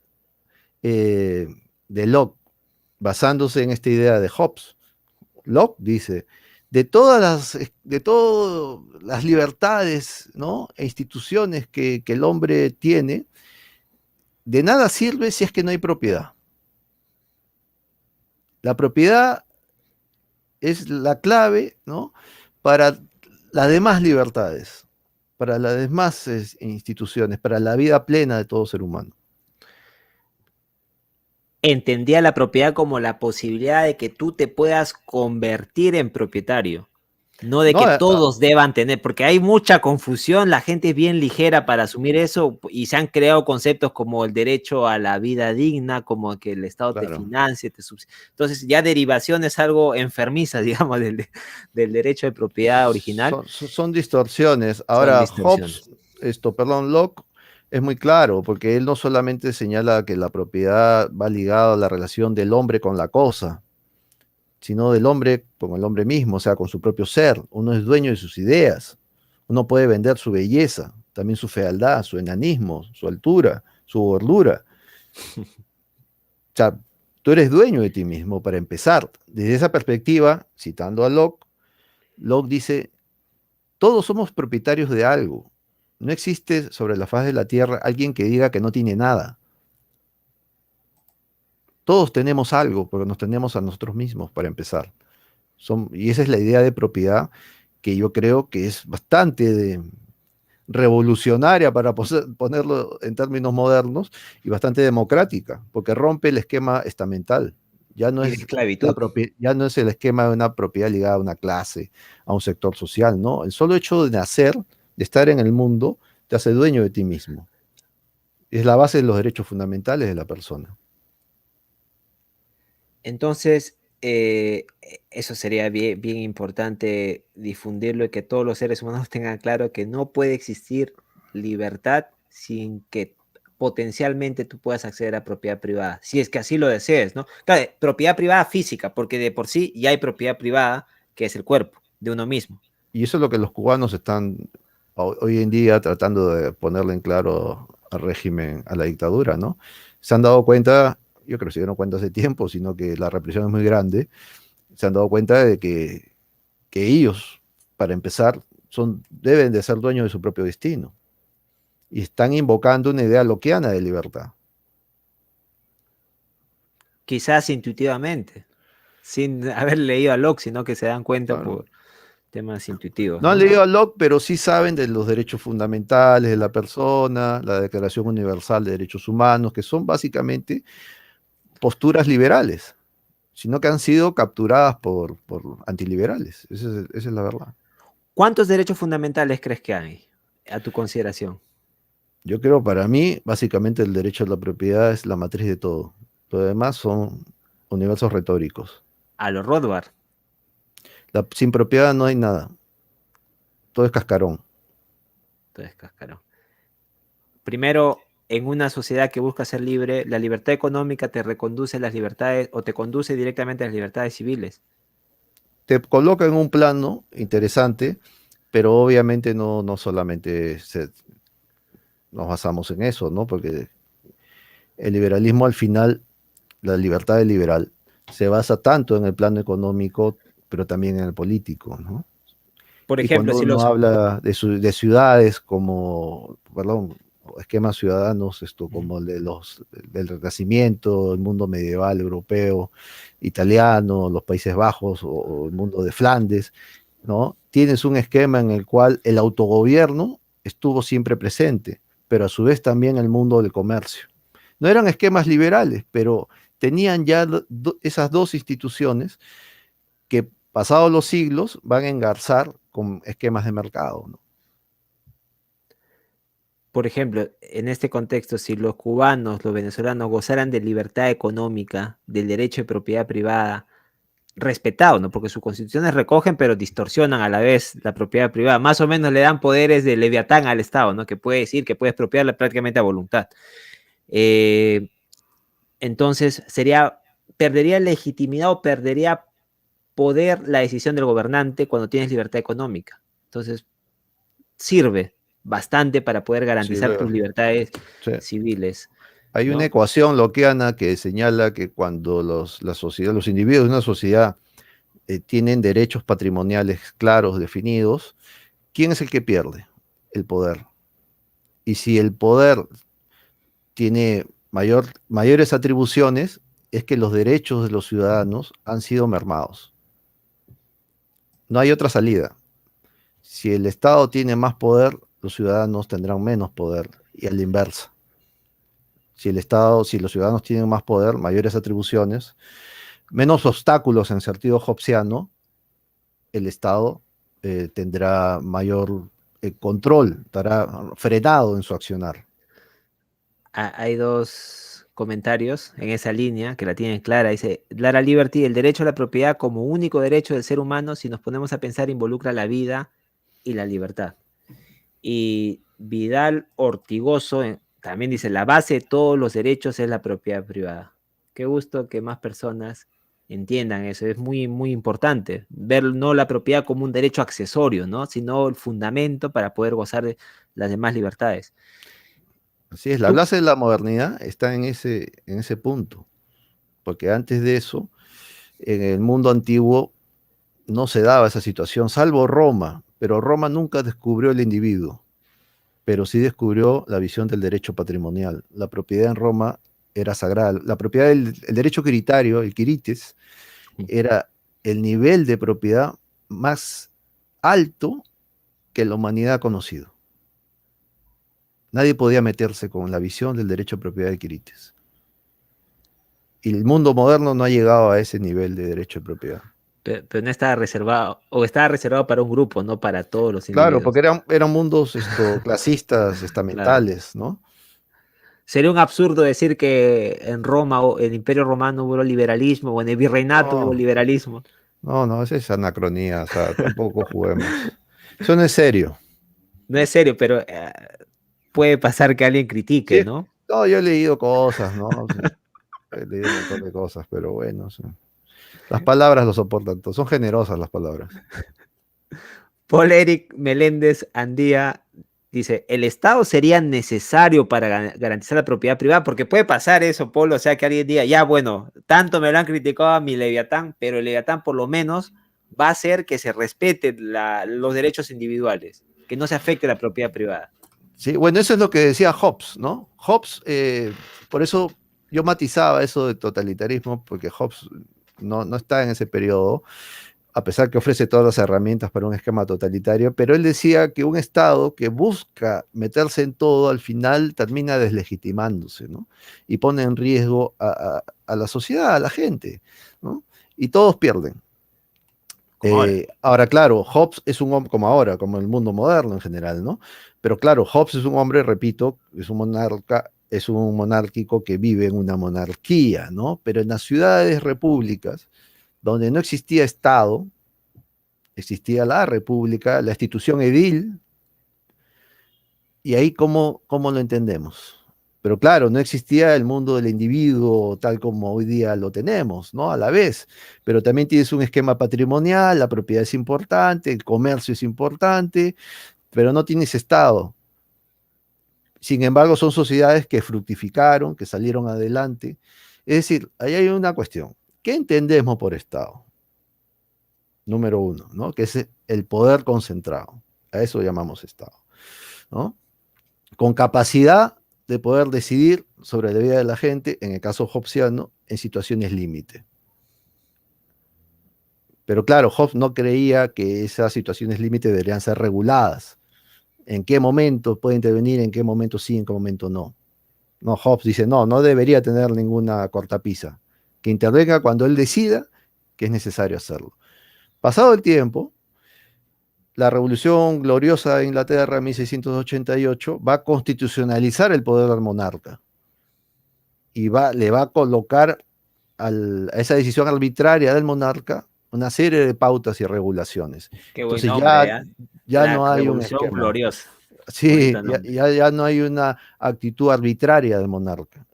de Locke, basándose en esta idea de Hobbes. Locke dice, de todas las libertades, ¿no? E instituciones que el hombre tiene, de nada sirve si es que no hay propiedad. La propiedad es la clave, ¿no? Para las demás libertades, para las demás instituciones, para la vida plena de todo ser humano. Entendía la propiedad como la posibilidad de que tú te puedas convertir en propietario, no de No, que todos deban tener, porque hay mucha confusión, la gente es bien ligera para asumir eso y se han creado conceptos como el derecho a la vida digna, como que el Estado te claro. financie, entonces ya derivación es algo enfermiza, digamos, del derecho de propiedad original, Son distorsiones. son Ahora, Hobbes, distorsiones. Locke es muy claro, porque él no solamente señala que la propiedad va ligada a la relación del hombre con la cosa, sino del hombre con el hombre mismo, o sea, con su propio ser. Uno es dueño de sus ideas. Uno puede vender su belleza, también su fealdad, su enanismo, su altura, su gordura. O sea, tú eres dueño de ti mismo para empezar. Desde esa perspectiva, citando a Locke, Locke dice, todos somos propietarios de algo. No existe sobre la faz de la Tierra alguien que diga que no tiene nada. Todos tenemos algo, pero nos tenemos a nosotros mismos para empezar. Y esa es la idea de propiedad que yo creo que es bastante revolucionaria para ponerlo en términos modernos y bastante democrática, porque rompe el esquema estamental. Ya no Y de es esclavitud. ya no es el esquema de una propiedad ligada a una clase, a un sector social, ¿no? El solo hecho de nacer, de estar en el mundo, te hace dueño de ti mismo. Es la base de los derechos fundamentales de la persona. Entonces, eso sería bien, bien importante difundirlo y que todos los seres humanos tengan claro que no puede existir libertad sin que potencialmente tú puedas acceder a propiedad privada, si es que así lo desees, ¿no? Claro, propiedad privada física, porque de por sí ya hay propiedad privada, que es el cuerpo de uno mismo. Y eso es lo que los cubanos están hoy en día tratando de ponerle en claro al régimen, a la dictadura, ¿no? Se han dado cuenta, yo creo que se dieron cuenta hace tiempo, sino que la represión es muy grande, se han dado cuenta de que ellos, para empezar, deben de ser dueños de su propio destino. Y están invocando una idea lockeana de libertad. Quizás intuitivamente, sin haber leído a Locke, sino que se dan cuenta Claro. por temas intuitivos, No han ¿no? leído a Locke, pero sí saben de los derechos fundamentales de la persona, la Declaración Universal de Derechos Humanos, que son básicamente posturas liberales, sino que han sido capturadas por antiliberales. Esa es la verdad. ¿Cuántos derechos fundamentales crees que hay, a tu consideración? Yo creo, para mí, básicamente el derecho a la propiedad es la matriz de todo. Lo demás son universos retóricos. A los Rothbard. Sin propiedad no hay nada. Todo es cascarón. Entonces, cascarón. Primero, en una sociedad que busca ser libre, la libertad económica te reconduce a las libertades o te conduce directamente a las libertades civiles. Te coloca en un plano interesante, pero obviamente no solamente nos basamos en eso, ¿no? Porque el liberalismo al final, la libertad del liberal, se basa tanto en el plano económico, pero también en el político, ¿no? Por Y ejemplo, cuando si uno los... habla de ciudades como, perdón, esquemas ciudadanos, Ujú. como el de del Renacimiento, el mundo medieval europeo, italiano, los Países Bajos o el mundo de Flandes, ¿no? Tienes un esquema en el cual el autogobierno estuvo siempre presente, pero a su vez también el mundo del comercio. No eran esquemas liberales, pero tenían ya esas dos instituciones que pasados los siglos van a engarzar con esquemas de mercado, ¿no? Por ejemplo, en este contexto, si los cubanos, los venezolanos gozaran de libertad económica, del derecho de propiedad privada, respetado, ¿no? Porque sus constituciones recogen, pero distorsionan a la vez la propiedad privada. Más o menos le dan poderes de leviatán al Estado, ¿no? Que puede decir que puede expropiarla prácticamente a voluntad. Eh, entonces, perdería legitimidad o perdería poder la decisión del gobernante cuando tienes libertad económica. Entonces, sirve bastante para poder Sí, garantizar tus libertades sí. civiles, Hay una ¿no? ecuación lockeana que señala que cuando la sociedad, los individuos de una sociedad tienen derechos patrimoniales claros, definidos, ¿quién es el que pierde? El poder. Y si el poder tiene mayores atribuciones, es que los derechos de los ciudadanos han sido mermados. No hay otra salida. Si el Estado tiene más poder, los ciudadanos tendrán menos poder y a la inversa. Si los ciudadanos tienen más poder, mayores atribuciones, menos obstáculos en sentido hobbesiano, el Estado tendrá mayor control, estará frenado en su accionar. Hay dos comentarios en esa línea que la tienen clara. Dice, Lara Liberty, el derecho a la propiedad como único derecho del ser humano, si nos ponemos a pensar, involucra la vida y la libertad. Y Vidal Ortigoso también dice, la base de todos los derechos es la propiedad privada. Qué gusto que más personas entiendan eso. Es muy, muy importante ver no la propiedad como un derecho accesorio, ¿no? Sino el fundamento para poder gozar de las demás libertades. Así es, la Tú, base de la modernidad está en ese punto, porque antes de eso, en el mundo antiguo, no se daba esa situación, salvo Roma, pero Roma nunca descubrió el individuo, pero sí descubrió la visión del derecho patrimonial. La propiedad en Roma era sagrada. La propiedad el derecho quiritario, el quirites, era el nivel de propiedad más alto que la humanidad ha conocido. Nadie podía meterse con la visión del derecho a propiedad de quirites. Y el mundo moderno no ha llegado a ese nivel de derecho de propiedad. pero no estaba reservado, o estaba reservado para un grupo, no para todos los Claro, individuos. porque eran mundos clasistas, Claro. estamentales, ¿no? Sería un absurdo decir que en Roma o en el Imperio Romano hubo liberalismo o en el Virreinato hubo No, liberalismo. no, esa es anacronía, o sea, tampoco juguemos. Eso no es serio. No es serio, pero puede pasar que alguien critique, Sí, ¿no? no, yo he leído cosas, ¿no? Sí, he leído un montón de cosas, pero bueno, sí. Las palabras lo soportan todo, son generosas las palabras. Paul Eric Meléndez Andía dice, el Estado sería necesario para garantizar la propiedad privada, porque puede pasar eso, Paul, o sea, que alguien diga, ya, bueno, tanto me lo han criticado a mi Leviatán, pero el Leviatán por lo menos va a hacer que se respeten los derechos individuales, que no se afecte la propiedad privada. Sí, bueno, eso es lo que decía Hobbes, ¿no? Hobbes, por eso yo matizaba eso de totalitarismo, porque Hobbes no está en ese periodo, a pesar que ofrece todas las herramientas para un esquema totalitario, pero él decía que un Estado que busca meterse en todo, al final termina deslegitimándose, ¿no? Y pone en riesgo a la sociedad, a la gente, ¿no? Y todos pierden. Como ahora. Ahora, claro, Hobbes es un hombre, como ahora, como el mundo moderno en general, ¿no? Pero claro, Hobbes es un hombre, repito, es un monarca, es un monárquico que vive en una monarquía, ¿no? Pero en las ciudades repúblicas, donde no existía Estado, existía la república, la institución edil, y ahí cómo lo entendemos. Pero claro, no existía el mundo del individuo tal como hoy día lo tenemos, ¿no? A la vez. Pero también tienes un esquema patrimonial, la propiedad es importante, el comercio es importante, pero no tienes Estado. Sin embargo, son sociedades que fructificaron, que salieron adelante. Es decir, ahí hay una cuestión. ¿Qué entendemos por Estado? Número uno, ¿no? Que es el poder concentrado. A eso llamamos Estado, ¿no? Con capacidad de poder decidir sobre la vida de la gente, en el caso hobbesiano, en situaciones límite. Pero claro, Hobbes no creía que esas situaciones límite deberían ser reguladas. ¿En qué momento puede intervenir? ¿En qué momento sí? ¿En qué momento no? No, Hobbes dice, no debería tener ninguna cortapisa. Que intervenga cuando él decida que es necesario hacerlo. Pasado el tiempo, la Revolución Gloriosa de Inglaterra en 1688 va a constitucionalizar el poder del monarca y le va a colocar a esa decisión arbitraria del monarca una serie de pautas y regulaciones. Qué buen Entonces nombre, ¿eh? ya La no hay un Revolución esquema. Gloriosa. Sí, Bonito nombre. ya no hay una actitud arbitraria del monarca.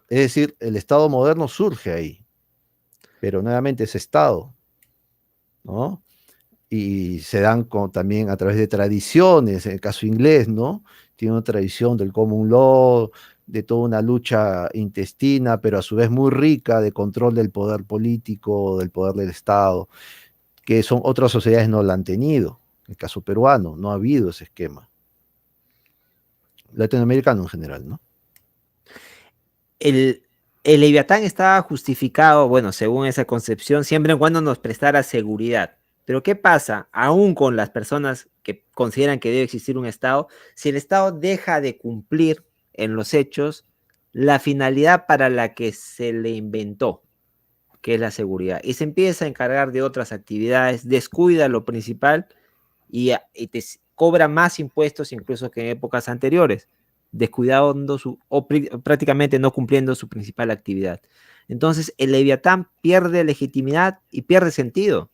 Es decir, el Estado moderno surge ahí, pero nuevamente es Estado, ¿no? Y se dan también a través de tradiciones, en el caso inglés, ¿no? Tiene una tradición del common law, de toda una lucha intestina, pero a su vez muy rica de control del poder político, del poder del Estado, que son otras sociedades no la han tenido. En el caso peruano, no ha habido ese esquema. Latinoamericano en general, ¿no? El, el Leviatán estaba justificado, bueno, según esa concepción, siempre y cuando nos prestara seguridad. Pero ¿qué pasa aún con las personas que consideran que debe existir un Estado? Si el Estado deja de cumplir en los hechos la finalidad para la que se le inventó, que es la seguridad, y se empieza a encargar de otras actividades, descuida lo principal y te cobra más impuestos incluso que en épocas anteriores, descuidando prácticamente no cumpliendo su principal actividad. Entonces el Leviatán pierde legitimidad y pierde sentido.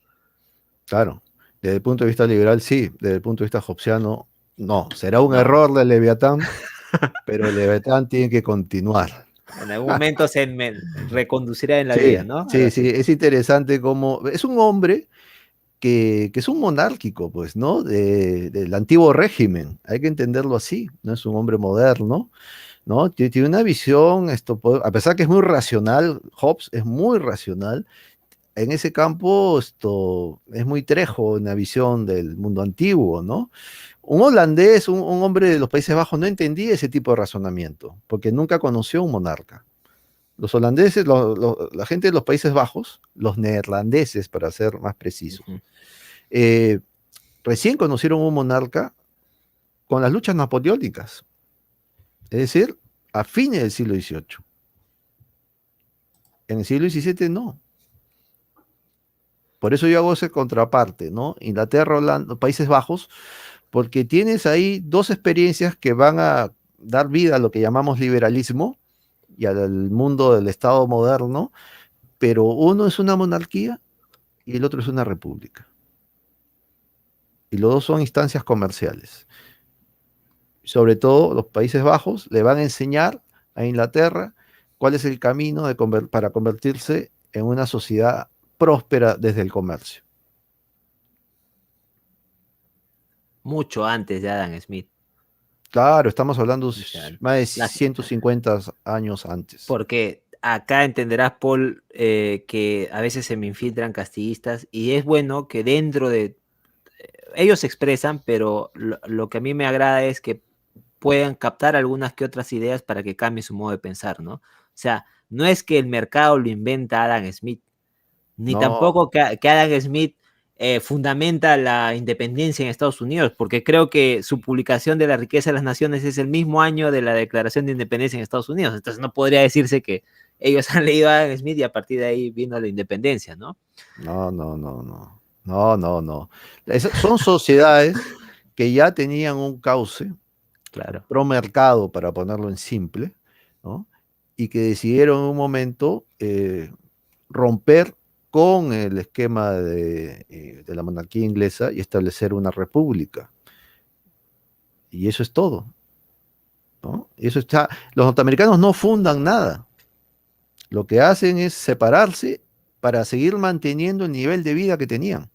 Claro. Desde el punto de vista liberal, sí. Desde el punto de vista hobbesiano, no. Será un No. error del Leviatán, pero el Leviatán tiene que continuar. En algún momento reconducirá en la vida, Sí, ¿no? Algo sí, así. sí, es interesante como es un hombre que es un monárquico, pues, ¿no? Del antiguo régimen, hay que entenderlo así, no es un hombre moderno, ¿no? Tiene una visión, a pesar que es muy racional, Hobbes es muy racional, en ese campo esto es muy Trejo en la visión del mundo antiguo, ¿no? Un holandés, un hombre de los Países Bajos no entendía ese tipo de razonamiento, porque nunca conoció un monarca. Los holandeses, la gente de los Países Bajos, los neerlandeses, para ser más precisos, Ujú. eh, recién conocieron un monarca con las luchas napoleónicas, es decir, a fines del siglo XVIII. En el siglo XVII no. Por eso yo hago esa contraparte, ¿no? Inglaterra, Holanda, Países Bajos, porque tienes ahí dos experiencias que van a dar vida a lo que llamamos liberalismo y al mundo del Estado moderno, pero uno es una monarquía y el otro es una república. Y los dos son instancias comerciales. Sobre todo los Países Bajos le van a enseñar a Inglaterra cuál es el camino para convertirse en una sociedad próspera desde el comercio. Mucho antes de Adam Smith. Claro, estamos hablando Mucho antes. más de Las- 150 años antes. Porque acá entenderás, Paul, que a veces se me infiltran castillistas y es bueno que dentro de... Ellos se expresan, pero lo que a mí me agrada es que puedan captar algunas que otras ideas para que cambie su modo de pensar, ¿no? O sea, no es que el mercado lo inventa Adam Smith, ni No, tampoco que Adam Smith fundamenta la independencia en Estados Unidos, porque creo que su publicación de La riqueza de las naciones es el mismo año de la Declaración de Independencia en Estados Unidos, entonces no podría decirse que ellos han leído a Adam Smith y a partir de ahí vino la independencia, ¿no? no, no, no, no. No, no, no. Son sociedades que ya tenían un cauce Claro. pro mercado, para ponerlo en simple, ¿no? Y que decidieron en un momento romper con el esquema de la monarquía inglesa y establecer una república. Y eso es todo, ¿no? Eso está, los norteamericanos no fundan nada. Lo que hacen es separarse para seguir manteniendo el nivel de vida que tenían.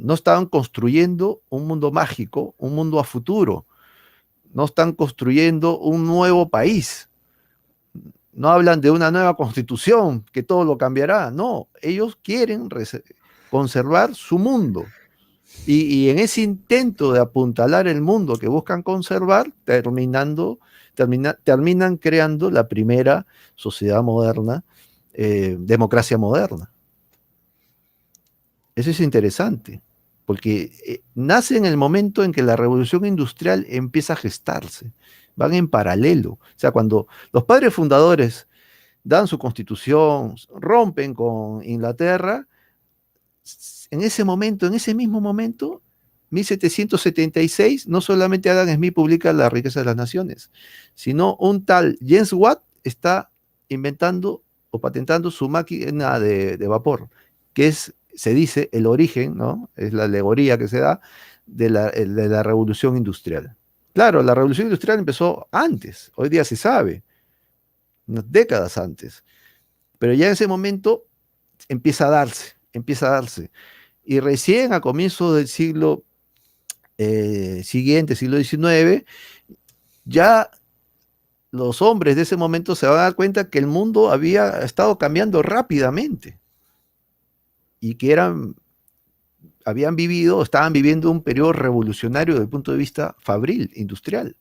No estaban construyendo un mundo mágico, un mundo a futuro. No están construyendo un nuevo país. No hablan de una nueva constitución que todo lo cambiará. No, ellos quieren conservar su mundo. Y en ese intento de apuntalar el mundo que buscan conservar, terminan creando la primera sociedad moderna, democracia moderna. Eso es interesante, porque nace en el momento en que la revolución industrial empieza a gestarse, van en paralelo. O sea, cuando los padres fundadores dan su constitución, rompen con Inglaterra, en ese momento, en ese mismo momento, 1776, no solamente Adam Smith publica La riqueza de las naciones, sino un tal James Watt está inventando o patentando su máquina de vapor, que es, se dice, el origen, ¿no? Es la alegoría que se da de la revolución industrial. Claro, la revolución industrial empezó antes, hoy día se sabe, unas décadas antes, pero ya en ese momento empieza a darse, empieza a darse. Y recién a comienzos del siglo siguiente, siglo XIX, ya los hombres de ese momento se van a dar cuenta que el mundo había estado cambiando rápidamente y que habían vivido, estaban viviendo un periodo revolucionario desde el punto de vista fabril, industrial.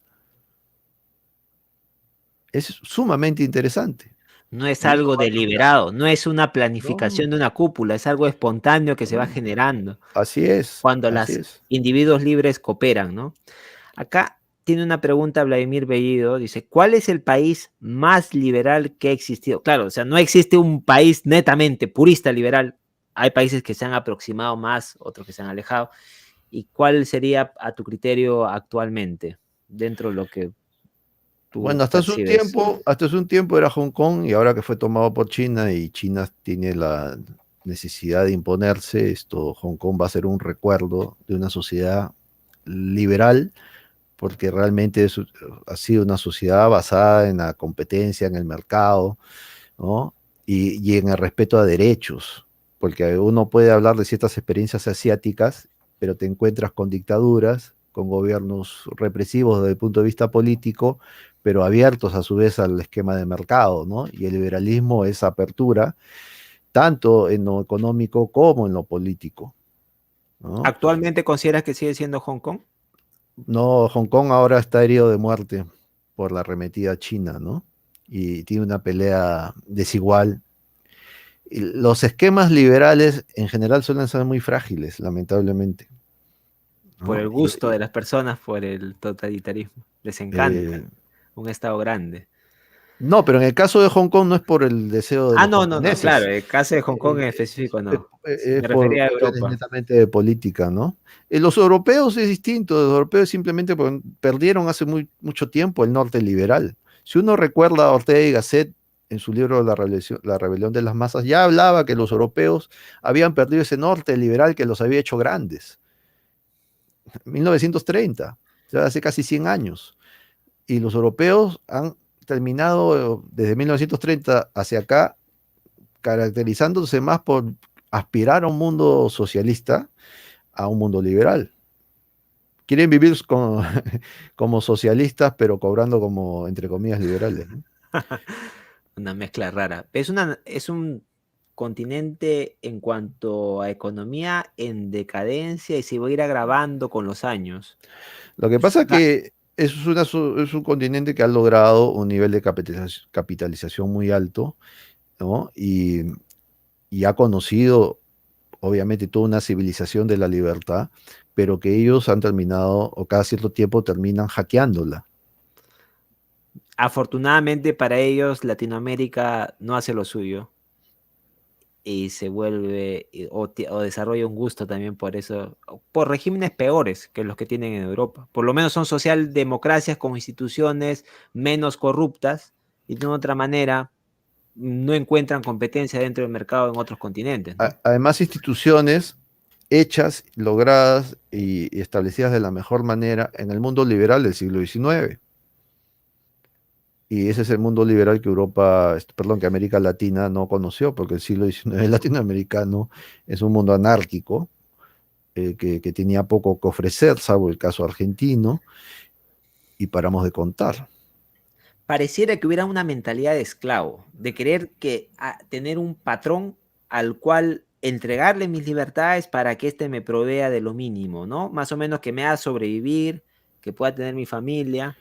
Es sumamente interesante, No es ¿no? algo deliberado, no es una No, planificación de una cúpula, es algo espontáneo que se va no. generando Así es, cuando así los es. individuos libres cooperan, ¿no? Acá tiene una pregunta Vladimir Bellido, dice, ¿cuál es el país más liberal que ha existido? Claro, o sea, no existe un país netamente purista liberal, hay países que se han aproximado más, otros que se han alejado. ¿Y cuál sería a tu criterio actualmente, dentro de lo que Bueno, tú percibes? hasta hace un tiempo era Hong Kong y ahora que fue tomado por China y China tiene la necesidad de imponerse, Hong Kong va a ser un recuerdo de una sociedad liberal, porque realmente ha sido una sociedad basada en la competencia, en el mercado, ¿no? Y en el respeto a derechos, porque uno puede hablar de ciertas experiencias asiáticas, pero te encuentras con dictaduras, con gobiernos represivos desde el punto de vista político, pero abiertos a su vez al esquema de mercado, ¿no? Y el liberalismo es apertura, tanto en lo económico como en lo político, ¿no? ¿Actualmente consideras que sigue siendo Hong Kong? No, Hong Kong ahora está herido de muerte por la arremetida china, ¿no? Y tiene una pelea desigual. Y los esquemas liberales en general suelen ser muy frágiles, lamentablemente, Por ¿no? el gusto de las personas, por el totalitarismo. Les encanta Eh, un Estado grande. no, pero en el caso de Hong Kong no es por el deseo de Ah, los no, no, no, claro, hongkoneses, el caso de Hong Kong en es, específico no. es Me por refería a cuestiones Europa. netamente de política, ¿no? Los europeos es distinto, los europeos simplemente perdieron hace mucho tiempo el norte liberal. Si uno recuerda a Ortega y Gasset en su libro La rebelión de las masas, ya hablaba que los europeos habían perdido ese norte liberal que los había hecho grandes. 1930, o sea, hace casi 100 años. Y los europeos han terminado desde 1930 hacia acá caracterizándose más por aspirar a un mundo socialista a un mundo liberal. Quieren vivir como socialistas, pero cobrando como, entre comillas, liberales, ¿no? Una mezcla rara. Es un continente en cuanto a economía en decadencia y se va a ir agravando con los años. Lo que pasa es que es un continente que ha logrado un nivel de capitalización muy alto, ¿no? Y ha conocido, obviamente, toda una civilización de la libertad, pero que ellos han terminado, o cada cierto tiempo terminan hackeándola. Afortunadamente para ellos, Latinoamérica no hace lo suyo y se vuelve o desarrolla un gusto también por eso, por regímenes peores que los que tienen en Europa. Por lo menos son socialdemocracias con instituciones menos corruptas y de otra manera no encuentran competencia dentro del mercado en otros continentes, ¿no? Además, instituciones hechas, logradas y establecidas de la mejor manera en el mundo liberal del siglo XIX. Y ese es el mundo liberal que perdón, que América Latina no conoció, porque el siglo XIX latinoamericano es un mundo anárquico, que tenía poco que ofrecer, salvo el caso argentino, y paramos de contar. Pareciera que hubiera una mentalidad de esclavo, de querer tener un patrón al cual entregarle mis libertades para que éste me provea de lo mínimo, ¿no? Más o menos que me haga sobrevivir, que pueda tener mi familia,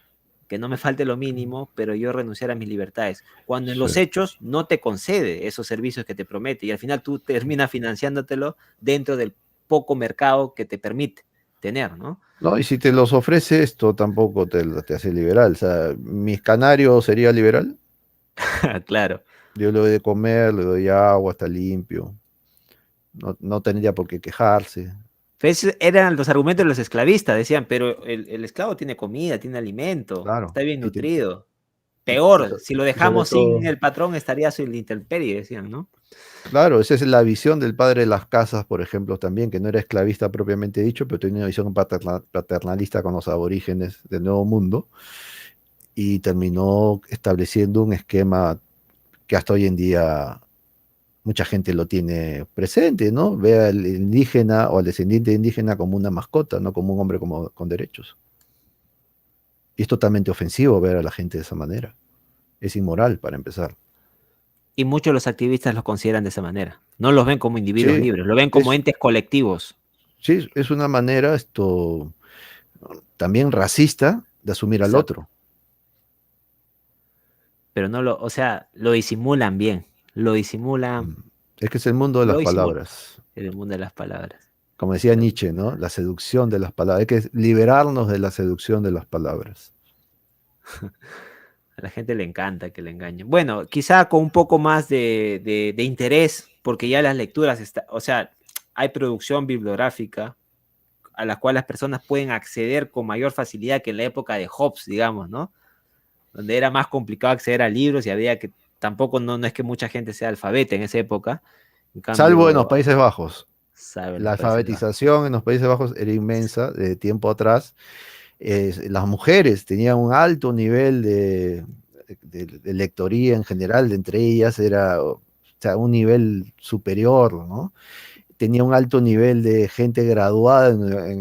que no me falte lo mínimo, pero yo renunciar a mis libertades. Cuando en Sí. los hechos no te concede esos servicios que te promete y al final tú terminas financiándotelo dentro del poco mercado que te permite tener, ¿no? No, y si te los ofrece esto, tampoco te hace liberal. O sea, mis canarios sería liberal. Claro. Yo le doy de comer, le doy agua, está limpio. No, no tendría por qué quejarse. Eran los argumentos de los esclavistas, decían, pero el esclavo tiene comida, tiene alimento, Claro. está bien Y, te- nutrido. y- y Peor, so- si lo y sobre dejamos sin todo, el patrón, estaría sobre la intemperie, decían, ¿no? claro, esa es la visión del padre de las casas, por ejemplo, también, que no era esclavista propiamente dicho, pero tenía una visión paternalista con los aborígenes del Nuevo Mundo y terminó estableciendo un esquema que hasta hoy en día mucha gente lo tiene presente, ¿no? Ve al indígena o al descendiente indígena como una mascota, no como un hombre con derechos. Y es totalmente ofensivo ver a la gente de esa manera. Es inmoral, para empezar. Y muchos de los activistas los consideran de esa manera. No los ven como individuos Sí, libres, lo ven como es, entes colectivos. sí, es una manera también racista de asumir al Exacto. otro. Pero no lo, o sea, lo disimulan bien, lo disimulan, Mm. Es que es el mundo de lo las disimulan palabras. en el mundo de las palabras. Como decía Nietzsche, ¿no? La seducción de las palabras. Hay que liberarnos de la seducción de las palabras. A la gente le encanta que le engañen. Bueno, quizá con un poco más de interés, porque ya las lecturas, o sea, hay producción bibliográfica a la cual las personas pueden acceder con mayor facilidad que en la época de Hobbes, digamos, ¿no? Donde era más complicado acceder a libros y había que, tampoco no es que mucha gente sea alfabeta en esa época, en Salvo en los cambio, Países Bajos. saben La los Países Bajos. alfabetización en los Países Bajos era inmensa de tiempo atrás Las mujeres tenían un alto nivel de lectoría en general, de entre ellas era, o sea, un nivel superior, ¿no? Tenía un alto nivel de gente graduada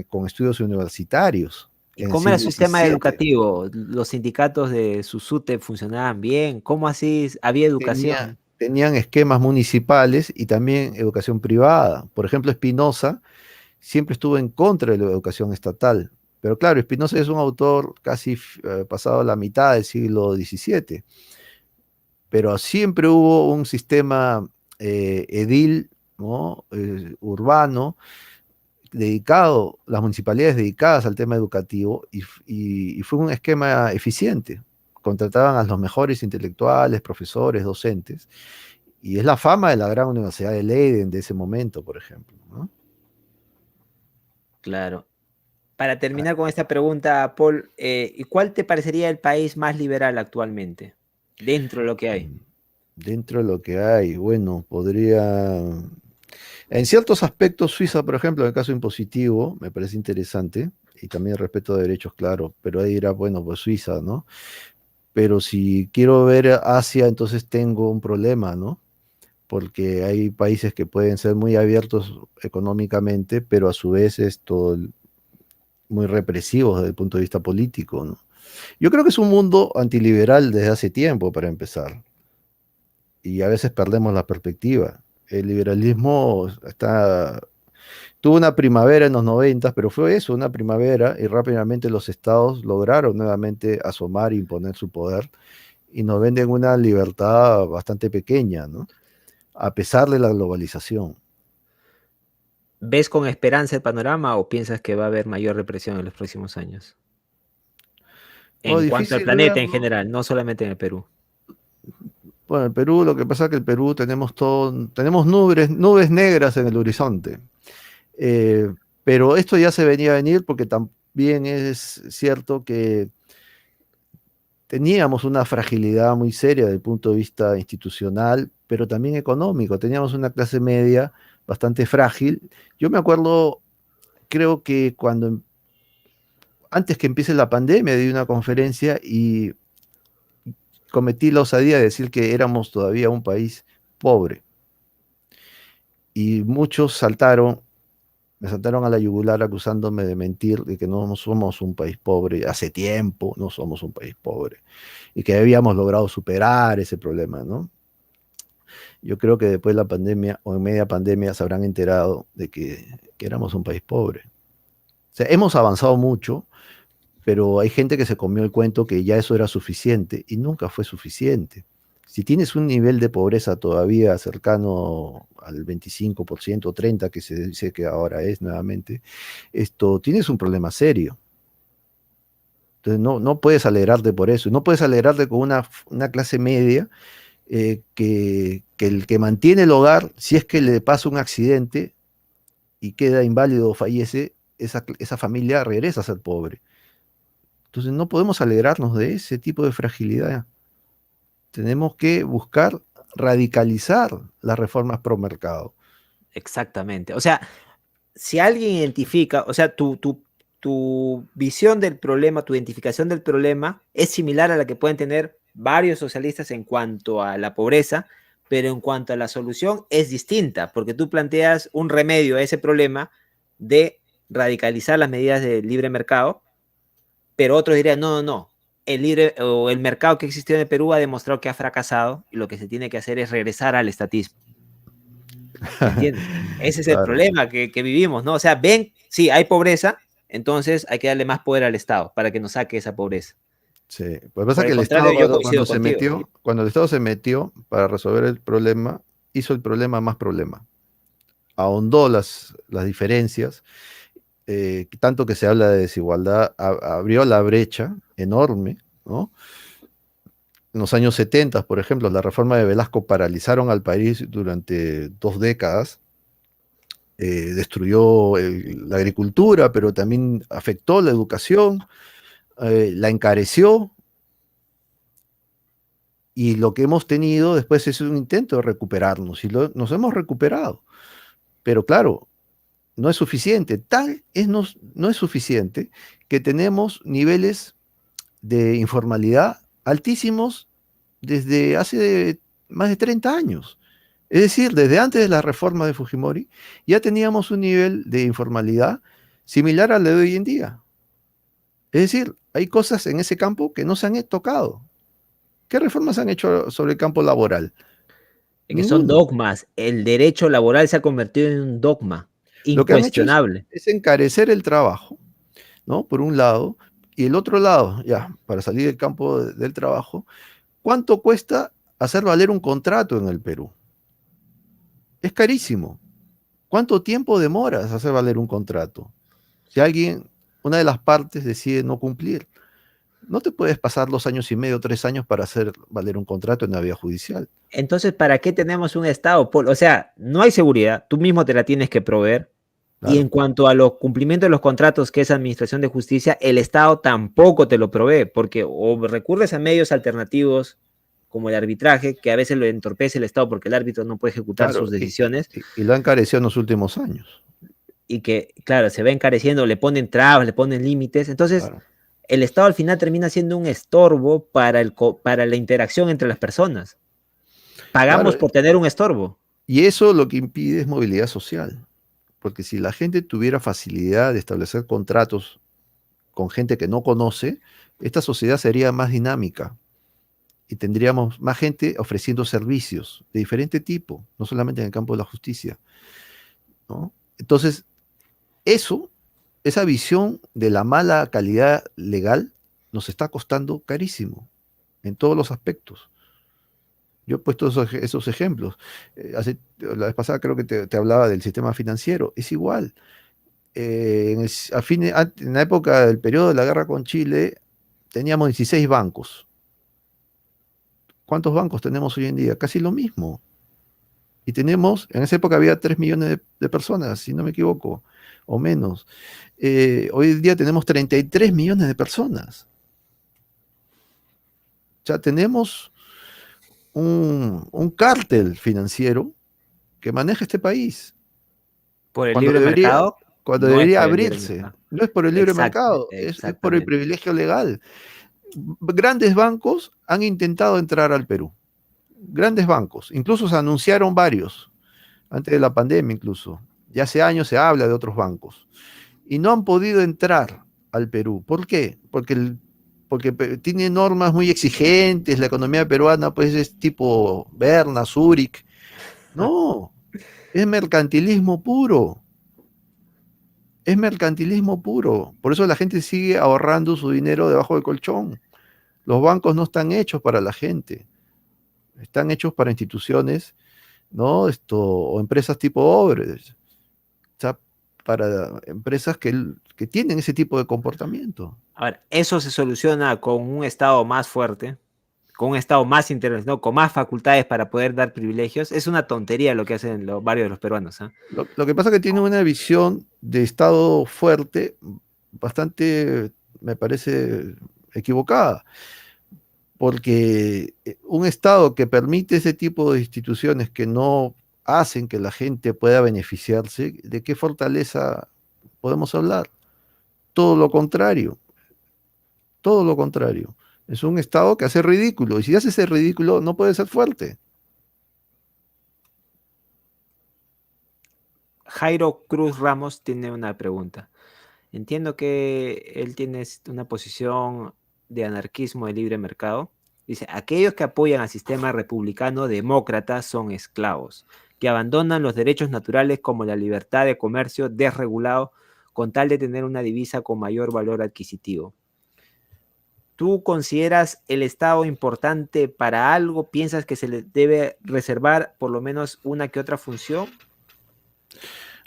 con estudios universitarios ¿Y en el cómo era siglo su sistema XVII. educativo? ¿Los sindicatos de Susute funcionaban bien? ¿Cómo así había educación? Tenían esquemas municipales y también educación privada. Por ejemplo, Spinoza siempre estuvo en contra de la educación estatal. Pero claro, Spinoza es un autor casi pasado la mitad del siglo XVII, pero siempre hubo un sistema edil, ¿no? Urbano, dedicado, las municipalidades dedicadas al tema educativo, y fue un esquema eficiente. Contrataban a los mejores intelectuales, profesores, docentes, y es la fama de la gran Universidad de Leiden de ese momento, por ejemplo, ¿no? Claro. Para terminar con esta pregunta, Paul, ¿y cuál te parecería el país más liberal actualmente? Dentro de lo que hay. Dentro de lo que hay, bueno, en ciertos aspectos, Suiza, por ejemplo, en el caso impositivo, me parece interesante, y también respeto de derechos, claro, pero ahí dirá, bueno, pues Suiza, ¿no? Pero si quiero ver Asia, entonces tengo un problema, ¿no? Porque hay países que pueden ser muy abiertos económicamente, pero a su vez esto muy represivos desde el punto de vista político, ¿no? Yo creo que es un mundo antiliberal desde hace tiempo, para empezar, y a veces perdemos la perspectiva. El liberalismo tuvo una primavera en los 90, pero fue eso, una primavera, y rápidamente los estados lograron nuevamente asomar e imponer su poder, y nos venden una libertad bastante pequeña, ¿no? A pesar de la globalización. ¿Ves con esperanza el panorama o piensas que va a haber mayor represión en los próximos años? Bueno, En cuanto al difícil planeta en verlo. general, no solamente en el Perú. Bueno, en Perú lo que pasa es que el Perú tenemos nubes negras en el horizonte. Eh, pero esto ya se venía a venir porque también es cierto que teníamos una fragilidad muy seria desde el punto de vista institucional, pero también económico. Teníamos una clase media bastante frágil. Yo me acuerdo, creo que antes que empiece la pandemia, di una conferencia y cometí la osadía de decir que éramos todavía un país pobre. Y muchos me saltaron a la yugular acusándome de mentir, de que no somos un país pobre. Hace tiempo no somos un país pobre. Y que habíamos logrado superar ese problema, ¿no? Yo creo que después de la pandemia o en media pandemia se habrán enterado de que éramos un país pobre. O sea, hemos avanzado mucho, pero hay gente que se comió el cuento que ya eso era suficiente y nunca fue suficiente. Si tienes un nivel de pobreza todavía cercano al 25%, 30%, que se dice que ahora es nuevamente, tienes un problema serio. Entonces no puedes alegrarte por eso. No puedes alegrarte con una clase media que el que mantiene el hogar, si es que le pasa un accidente y queda inválido o fallece, esa familia regresa a ser pobre. Entonces no podemos alegrarnos de ese tipo de fragilidad. Tenemos que buscar radicalizar las reformas pro mercado. Exactamente. O sea, si alguien identifica, o sea, tu visión del problema, tu identificación del problema es similar a la que pueden tener varios socialistas en cuanto a la pobreza, pero en cuanto a la solución es distinta, porque tú planteas un remedio a ese problema de radicalizar las medidas de libre mercado, pero otros dirían, no, no, no, el libre o el mercado que existió en el Perú ha demostrado que ha fracasado y lo que se tiene que hacer es regresar al estatismo. ¿Me entiendes? Ese es el Claro, problema que vivimos, ¿no? O sea, ven, sí, hay pobreza, entonces hay que darle más poder al Estado para que nos saque esa pobreza. sí. Lo que pasa es Por que el el contrario, Estado yo cuando coincido se contigo. metió, cuando el Estado se metió para resolver el problema, hizo el problema más problema. Ahondó las diferencias, tanto que se habla de desigualdad, abrió la brecha enorme, ¿no? En los años 70, por ejemplo, la reforma de Velasco paralizaron al país durante 2 décadas, destruyó la agricultura, pero también afectó la educación, la encareció, y lo que hemos tenido después es un intento de recuperarnos, y nos hemos recuperado. Pero claro, no es suficiente. No es suficiente que tenemos niveles de informalidad altísimos desde hace más de 30 años. Es decir, desde antes de la reforma de Fujimori ya teníamos un nivel de informalidad similar al de hoy en día. Es decir, hay cosas en ese campo que no se han tocado. ¿Qué reformas han hecho sobre el campo laboral? Que son Ninguno. dogmas. El derecho laboral se ha convertido en un dogma Lo que han hecho incuestionable. es encarecer el trabajo, ¿no? Por un lado, y el otro lado, ya, para salir del campo del trabajo, ¿cuánto cuesta hacer valer un contrato en el Perú? Es carísimo. ¿Cuánto tiempo demoras hacer valer un contrato? Si alguien, una de las partes decide no cumplir, no te puedes pasar 2 años y medio, 3 años para hacer valer un contrato en la vía judicial. Entonces, ¿para qué tenemos un Estado? O sea, no hay seguridad, tú mismo te la tienes que proveer. Y en Claro, cuanto a los cumplimientos de los contratos, que es Administración de Justicia, el Estado tampoco te lo provee, porque o recurres a medios alternativos como el arbitraje, que a veces lo entorpece el Estado porque el árbitro no puede ejecutar claro, sus decisiones, y lo han encarecido en los últimos años. y que, claro, se va encareciendo, le ponen trabas, le ponen límites. Entonces, Claro, el Estado al final termina siendo un estorbo para, para la interacción entre las personas. claro, Pagamos por tener un estorbo. y eso lo que impide es movilidad social, porque si la gente tuviera facilidad de establecer contratos con gente que no conoce, esta sociedad sería más dinámica y tendríamos más gente ofreciendo servicios de diferente tipo, no solamente en el campo de la justicia, ¿no? Entonces, eso, esa visión de la mala calidad legal nos está costando carísimo en todos los aspectos. Yo he puesto esos ejemplos. La vez pasada creo que te hablaba del sistema financiero. Es igual. En la época del periodo de la guerra con Chile, teníamos 16 bancos. ¿Cuántos bancos tenemos hoy en día? Casi lo mismo. Y tenemos, en esa época había 3 millones de personas, si no me equivoco, o menos. Hoy en día tenemos 33 millones de personas. O sea, tenemos un cártel financiero que maneja este país, Por el cuando libre debería, mercado, cuando no es debería por el libre abrirse. mercado. No es por el libre mercado, es por el Exactamente. privilegio legal. Grandes bancos han intentado entrar al Perú. Grandes bancos, incluso se anunciaron varios, antes de la pandemia incluso. Ya hace años se habla de otros bancos. Y no han podido entrar al Perú. ¿Por qué? Porque tiene normas muy exigentes, la economía peruana pues es tipo Berna, Zurich. No, es mercantilismo puro. Es mercantilismo puro. Por eso la gente sigue ahorrando su dinero debajo del colchón. Los bancos no están hechos para la gente. Están hechos para instituciones, ¿no? O empresas tipo Obres. O sea, para empresas que tienen ese tipo de comportamiento. A ver, eso se soluciona con un Estado más fuerte, con un Estado más intervencionado, con más facultades para poder dar privilegios. Es una tontería lo que hacen varios de los peruanos, ¿ah? Lo que pasa es que tiene una visión de Estado fuerte bastante, me parece, equivocada, porque un Estado que permite ese tipo de instituciones que no hacen que la gente pueda beneficiarse, ¿de qué fortaleza podemos hablar? Todo lo contrario, todo lo contrario. Es un Estado que hace ridículo, y si hace ese ridículo no puede ser fuerte. Jairo Cruz Ramos tiene una pregunta. Entiendo que él tiene una posición de anarquismo de libre mercado. Dice, aquellos que apoyan al sistema republicano demócrata son esclavos, que abandonan los derechos naturales como la libertad de comercio desregulado con tal de tener una divisa con mayor valor adquisitivo. ¿Tú consideras el Estado importante para algo? ¿Piensas que se le debe reservar por lo menos una que otra función?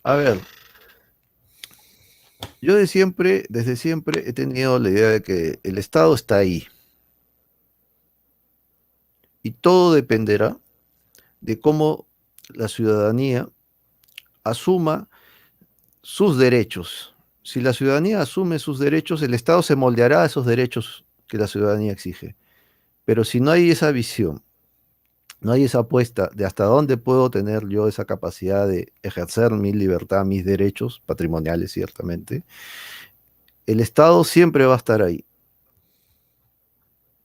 A ver, yo desde siempre he tenido la idea de que el Estado está ahí y todo dependerá de cómo la ciudadanía asuma sus derechos. Si la ciudadanía asume sus derechos, el Estado se moldeará a esos derechos que la ciudadanía exige. Pero si no hay esa visión No hay esa apuesta de hasta dónde puedo tener yo esa capacidad de ejercer mi libertad, mis derechos patrimoniales, ciertamente. El Estado siempre va a estar ahí,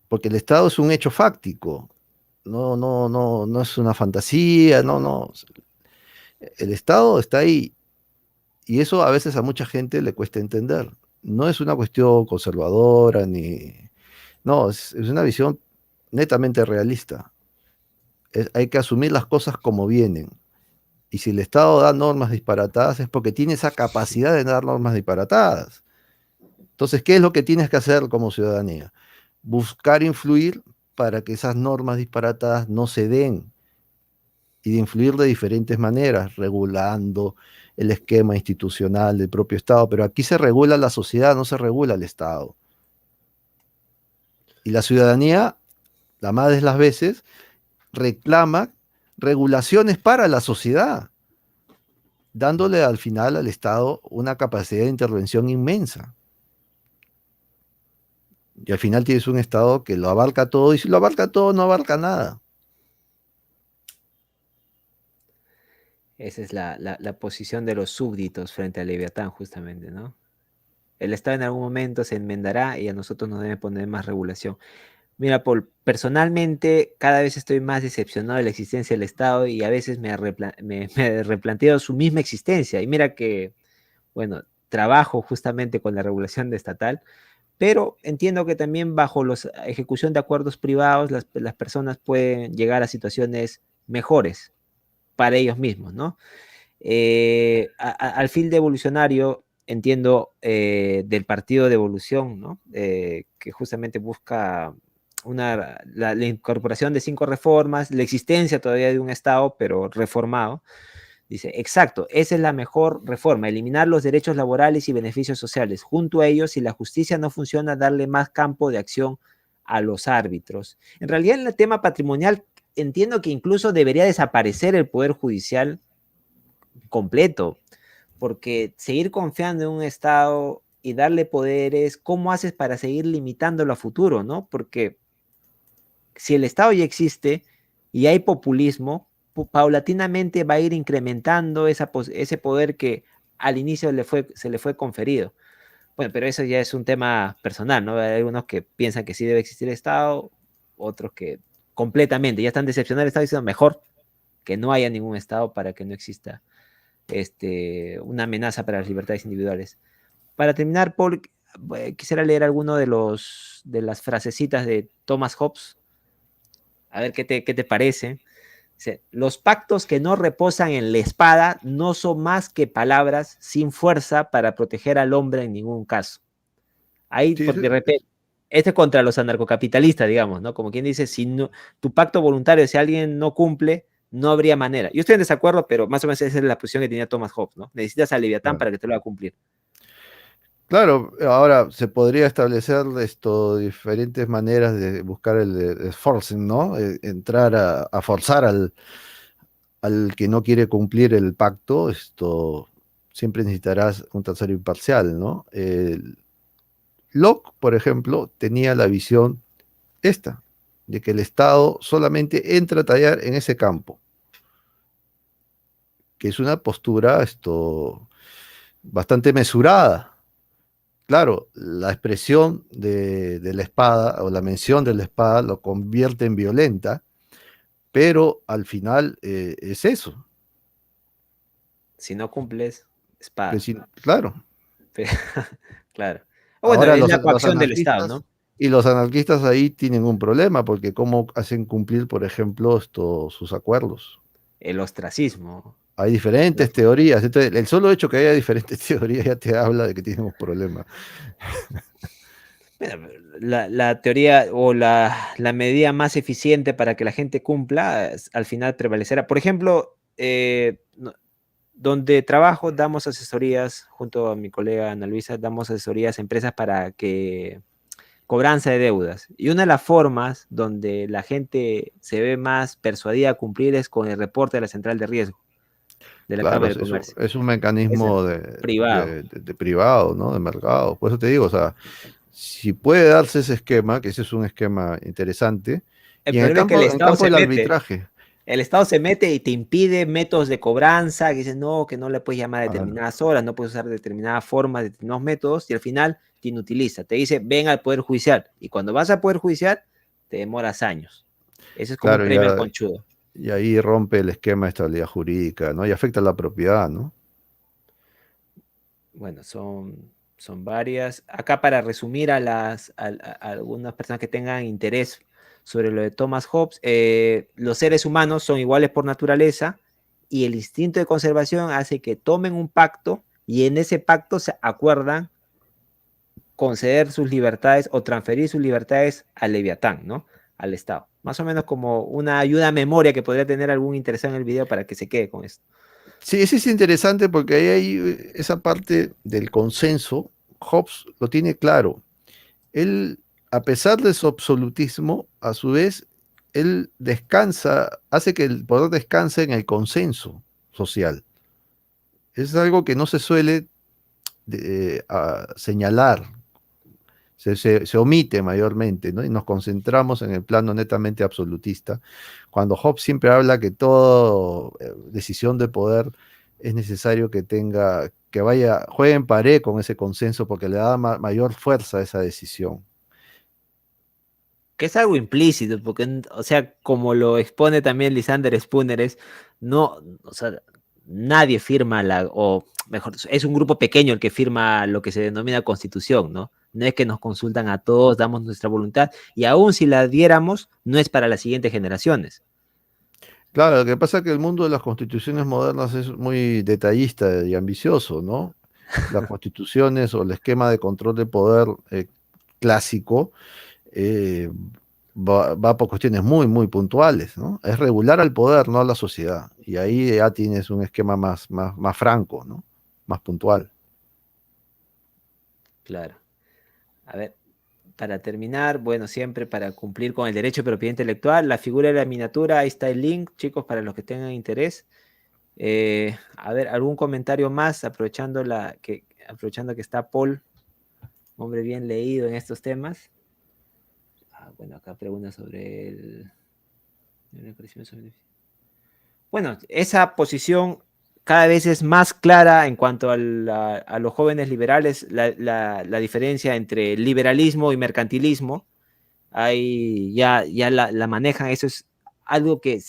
porque el Estado es un hecho fáctico. No es una fantasía, no. El Estado está ahí y eso a veces a mucha gente le cuesta entender. No es una cuestión conservadora ni... No, es una visión netamente realista. Hay que asumir las cosas como vienen. Y si el Estado da normas disparatadas es porque tiene esa capacidad de dar normas disparatadas. Entonces, ¿qué es lo que tienes que hacer como ciudadanía? Buscar influir para que esas normas disparatadas no se den y de influir de diferentes maneras, regulando el esquema institucional del propio Estado. Pero aquí se regula la sociedad, no se regula el Estado. Y la ciudadanía, la más de las veces, reclama regulaciones para la sociedad, dándole al final al Estado una capacidad de intervención inmensa. Y al final tienes un Estado que lo abarca todo, y si lo abarca todo, no abarca nada. Esa es la posición de los súbditos frente al Leviatán, justamente, ¿no? El Estado en algún momento se enmendará y a nosotros nos debe poner más regulación. Mira, Paul, personalmente cada vez estoy más decepcionado de la existencia del Estado y a veces me replanteo su misma existencia. Y mira que, bueno, trabajo justamente con la regulación de estatal, pero entiendo que también bajo la ejecución de acuerdos privados las personas pueden llegar a situaciones mejores para ellos mismos, ¿no? Al fin de evolucionario, entiendo del partido de evolución, ¿no? Que justamente busca la incorporación de 5 reformas, la existencia todavía de un Estado, pero reformado. Dice, exacto, esa es la mejor reforma, eliminar los derechos laborales y beneficios sociales. Junto a ellos, si la justicia no funciona, darle más campo de acción a los árbitros. En realidad, en el tema patrimonial, entiendo que incluso debería desaparecer el Poder Judicial completo, porque seguir confiando en un Estado y darle poderes, ¿cómo haces para seguir limitándolo a futuro, no? Porque si el Estado ya existe y hay populismo, paulatinamente va a ir incrementando ese poder que al inicio se le fue conferido. Bueno, pero eso ya es un tema personal, ¿no? Hay algunos que piensan que sí debe existir el Estado, otros que completamente ya están decepcionados del Estado y dicen mejor que no haya ningún Estado para que no exista una amenaza para las libertades individuales. Para terminar, Paul, quisiera leer alguno de las frasecitas de Thomas Hobbes, a ver qué te parece. Dice, los pactos que no reposan en la espada no son más que palabras sin fuerza para proteger al hombre en ningún caso. Ahí, Sí, de repente, este es contra los anarcocapitalistas, digamos, ¿no? Como quien dice, si no, tu pacto voluntario, si alguien no cumple, no habría manera. Yo estoy en desacuerdo, pero más o menos esa es la posición que tenía Thomas Hobbes, ¿no? Necesitas al Leviatán claro. para que te lo haga cumplir. Claro, ahora se podría establecer diferentes maneras de buscar el forcing, ¿no? Entrar a forzar al que no quiere cumplir el pacto, siempre necesitarás un tercero imparcial, ¿no? Locke, por ejemplo, tenía la visión esta, de que el Estado solamente entra a tallar en ese campo, que es una postura bastante mesurada. Claro, la expresión de la espada o la mención de la espada lo convierte en violenta, pero al final es eso. Si no cumples, espada. Claro, Claro. Bueno, ahora es la coacción del Estado, ¿no? los anarquistas ahí tienen un problema, porque ¿cómo hacen cumplir, por ejemplo, sus acuerdos? El ostracismo. Hay diferentes teorías. Entonces, el solo hecho que haya diferentes teorías ya te habla de que tenemos problemas. Mira, la teoría o la medida más eficiente para que la gente cumpla al final prevalecerá. Por ejemplo, donde trabajo damos asesorías, junto a mi colega Ana Luisa, damos asesorías a empresas para que cobranza de deudas. Y una de las formas donde la gente se ve más persuadida a cumplir es con el reporte de la central de riesgo de la Claro, Cámara de Comercio. es un Es mecanismo privado. de privado, ¿no? De mercado. Por eso te digo, o sea, si puede darse ese esquema, que ese es un esquema interesante, El Y en el problema es que el campo, en Estado campo se del mete. arbitraje, El Estado se mete y te impide métodos de cobranza, que dice no, que no le puedes llamar a claro, determinadas horas, no puedes usar determinadas formas, determinados métodos, y al final te inutiliza. Te dice, ven al Poder Judicial. Y cuando vas al Poder Judicial, te demoras años. Ese es como un claro, premio al ya, conchudo. y ahí rompe el esquema de estabilidad jurídica, ¿no? Y afecta a la propiedad, ¿no? Bueno, son varias. Acá para resumir a algunas personas que tengan interés sobre lo de Thomas Hobbes, los seres humanos son iguales por naturaleza y el instinto de conservación hace que tomen un pacto y en ese pacto se acuerdan conceder sus libertades o transferir sus libertades al Leviatán, ¿no? Al Estado. Más o menos como una ayuda a memoria que podría tener algún interesado en el video para que se quede con esto. Sí, ese es interesante porque ahí hay esa parte del consenso, Hobbes lo tiene claro. Él, a pesar de su absolutismo, a su vez, él descansa, hace que el poder descanse en el consenso social. Es algo que no se suele señalar, se omite mayormente, ¿no? Y nos concentramos en el plano netamente absolutista, cuando Hobbes siempre habla que toda decisión de poder es necesario que tenga, que vaya, juegue en pared con ese consenso porque le da mayor fuerza a esa decisión. Que es algo implícito, porque, o sea, como lo expone también Lysander Spooner, es, no, o sea, nadie firma o mejor, es un grupo pequeño el que firma lo que se denomina constitución, ¿no? No es que nos consultan a todos, damos nuestra voluntad, y aún si la diéramos, no es para las siguientes generaciones. Claro, lo que pasa es que el mundo de las constituciones modernas es muy detallista y ambicioso, ¿no? Las constituciones o el esquema de control de poder clásico eh, va por cuestiones muy, muy puntuales, ¿no? Es regular al poder, no a la sociedad. Y ahí ya tienes un esquema más franco, ¿no? Más puntual. Claro. A ver, para terminar, bueno, siempre para cumplir con el derecho de propiedad intelectual, la figura de la miniatura, ahí está el link, chicos, para los que tengan interés. A ver, algún comentario más, aprovechando que está Paul, hombre bien leído en estos temas. Bueno, acá pregunta sobre bueno, esa posición cada vez es más clara en cuanto a los jóvenes liberales, la diferencia entre liberalismo y mercantilismo. Ahí ya la manejan, eso es algo que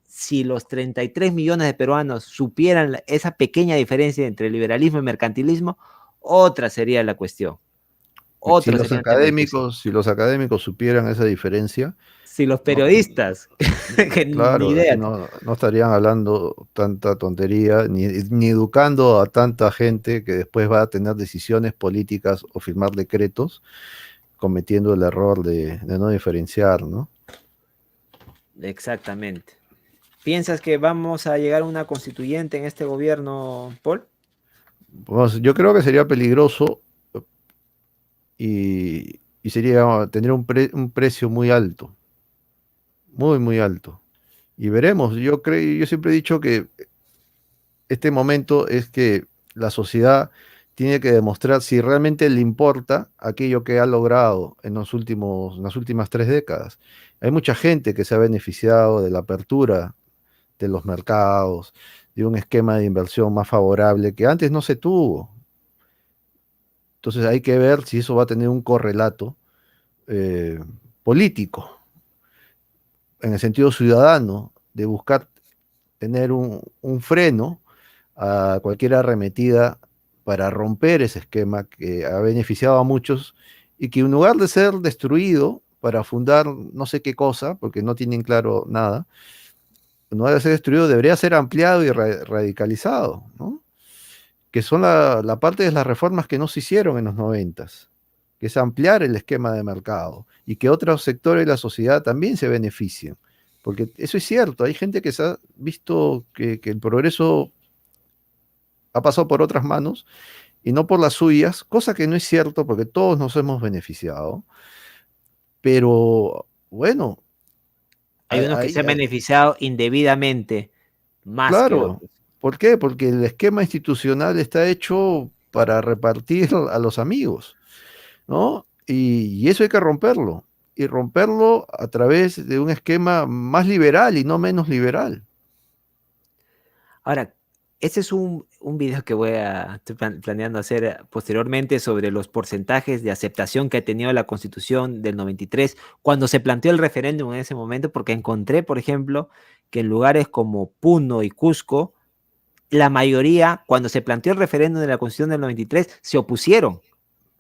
si los 33 millones de peruanos supieran esa pequeña diferencia entre liberalismo y mercantilismo, otra sería la cuestión. Otro sería el tema de discusión. Si los académicos supieran esa diferencia, Si los ¿no? periodistas, que ni Claro, idea. no estarían hablando tanta tontería, ni educando a tanta gente que después va a tener decisiones políticas o firmar decretos, cometiendo el error de no diferenciar, ¿no? Exactamente. ¿Piensas que vamos a llegar a una constituyente en este gobierno, Paul? Pues, yo creo que sería peligroso y sería tener un precio muy alto, muy, muy alto. Y veremos, yo siempre he dicho que este momento es que la sociedad tiene que demostrar si realmente le importa aquello que ha logrado en las últimas 3 décadas. Hay mucha gente que se ha beneficiado de la apertura de los mercados, de un esquema de inversión más favorable que antes no se tuvo. Entonces hay que ver si eso va a tener un correlato eh, político, en el sentido ciudadano, de buscar tener un freno a cualquier arremetida para romper ese esquema que ha beneficiado a muchos y que en lugar de ser destruido para fundar no sé qué cosa, porque no tienen claro nada, en lugar de ser destruido debería ser ampliado y radicalizado, ¿no? Que son la parte de las reformas que no se hicieron en los noventas, que es ampliar el esquema de mercado y que otros sectores de la sociedad también se beneficien. Porque eso es cierto, hay gente que se ha visto que el progreso ha pasado por otras manos y no por las suyas, cosa que no es cierto porque todos nos hemos beneficiado. Pero bueno, Hay unos que se han hay, beneficiado indebidamente más que claro, otros. ¿por qué? Porque el esquema institucional está hecho para repartir a los amigos, ¿no? Y eso hay que romperlo. y romperlo a través de un esquema más liberal y no menos liberal. Ahora, ese es un video que estoy planeando hacer posteriormente sobre los porcentajes de aceptación que ha tenido la Constitución del 93 cuando se planteó el referéndum en ese momento, porque encontré, por ejemplo, que en lugares como Puno y Cusco, la mayoría, cuando se planteó el referéndum de la Constitución del 93, se opusieron.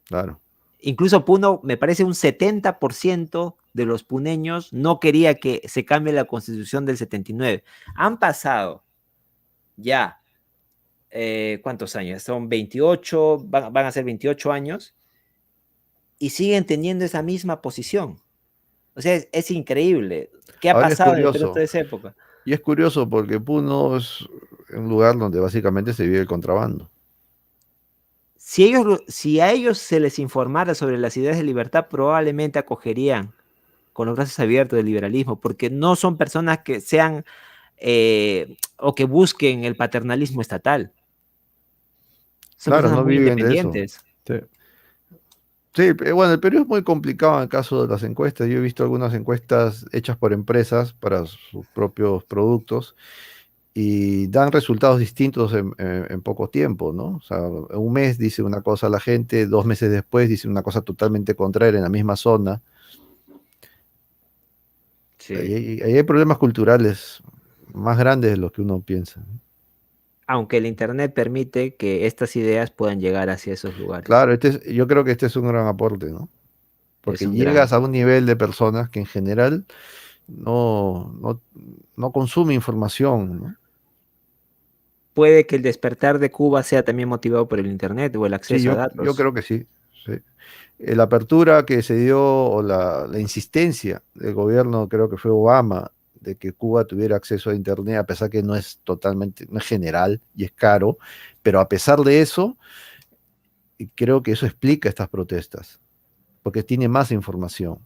Claro. Incluso Puno, me parece un 70% de los puneños no quería que se cambie la Constitución del 79. Han pasado ya ¿cuántos años? Son 28, van a ser 28 años y siguen teniendo esa misma posición. O sea, es increíble. ¿Qué ha Ahora es pasado en el Perú toda curioso, esa época? y es curioso porque Puno es un lugar donde básicamente se vive el contrabando. Si a ellos se les informara sobre las ideas de libertad, probablemente acogerían con los brazos abiertos del liberalismo, porque no son personas que sean o que busquen el paternalismo estatal. Son Claro, personas no muy viven de eso. independientes. Sí. Sí, bueno, el Perú es muy complicado en el caso de las encuestas. Yo he visto algunas encuestas hechas por empresas para sus propios productos y dan resultados distintos en poco tiempo, ¿no? O sea, en un mes dice una cosa la gente, 2 meses después dice una cosa totalmente contraria en la misma zona. Sí. Ahí hay problemas culturales más grandes de lo que uno piensa, ¿no? Aunque el Internet permite que estas ideas puedan llegar hacia esos lugares. Claro, yo creo que este es un gran aporte, ¿no? Es Porque un gran llegas a un aporte. nivel de personas que en general no consume información, ¿no? Puede que el despertar de Cuba sea también motivado por el Internet o el Sí, acceso a yo datos. creo que sí. Sí. La apertura que se dio o la insistencia del gobierno, creo que fue Obama, de que Cuba tuviera acceso a Internet, a pesar que no es totalmente, no es general y es caro, pero a pesar de eso, creo que eso explica estas protestas, porque tiene más información.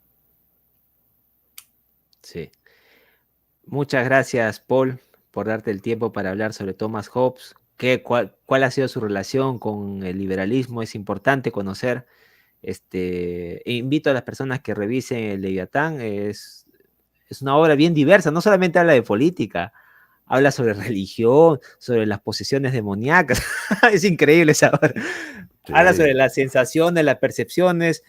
Sí. Muchas gracias, Paul, por darte el tiempo para hablar sobre Thomas Hobbes. ¿Cuál ha sido su relación con el liberalismo? Es importante conocer. Invito a las personas que revisen el Leviatán. Es una obra bien diversa. No solamente habla de política, habla sobre religión, sobre las posesiones demoníacas. Es increíble esa obra. Habla Sí. sobre las sensaciones, las percepciones,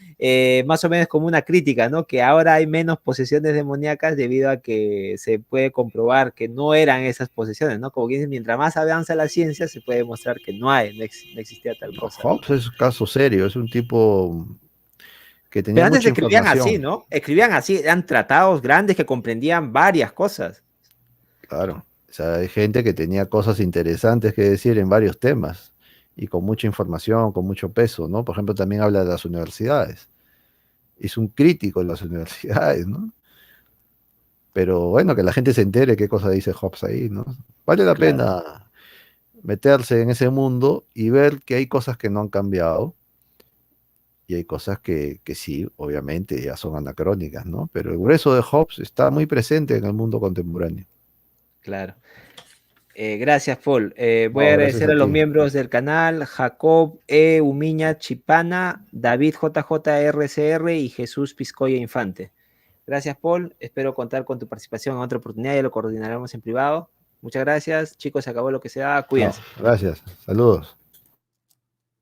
más o menos como una crítica, ¿no? Que ahora hay menos posesiones demoníacas debido a que se puede comprobar que no eran esas posesiones, ¿no? Como que dicen, mientras más avanza la ciencia, se puede demostrar que no existía tal No, cosa. Hobbes es un caso serio, es un tipo que tenía Pero antes mucha escribían así, información, ¿no? Escribían así, eran tratados grandes que comprendían varias cosas. claro. O sea, hay gente que tenía cosas interesantes que decir en varios temas y con mucha información, con mucho peso, ¿no? Por ejemplo, también habla de las universidades. Es un crítico de las universidades, ¿no? Pero bueno, que la gente se entere qué cosa dice Hobbes ahí, ¿no? Vale la Claro. pena meterse en ese mundo y ver que hay cosas que no han cambiado y hay cosas que sí, obviamente, ya son anacrónicas, ¿no? Pero el grueso de Hobbes está muy presente en el mundo contemporáneo. Claro. Gracias, Paul. Voy a No, gracias agradecer a a los ti. miembros del canal, Jacob E. Umiña Chipana, David JJRCR y Jesús Piscoya Infante. Gracias, Paul. Espero contar con tu participación en otra oportunidad. Ya lo coordinaremos en privado. Muchas gracias. Chicos, se acabó lo que sea. No, Cuídense. gracias. Saludos.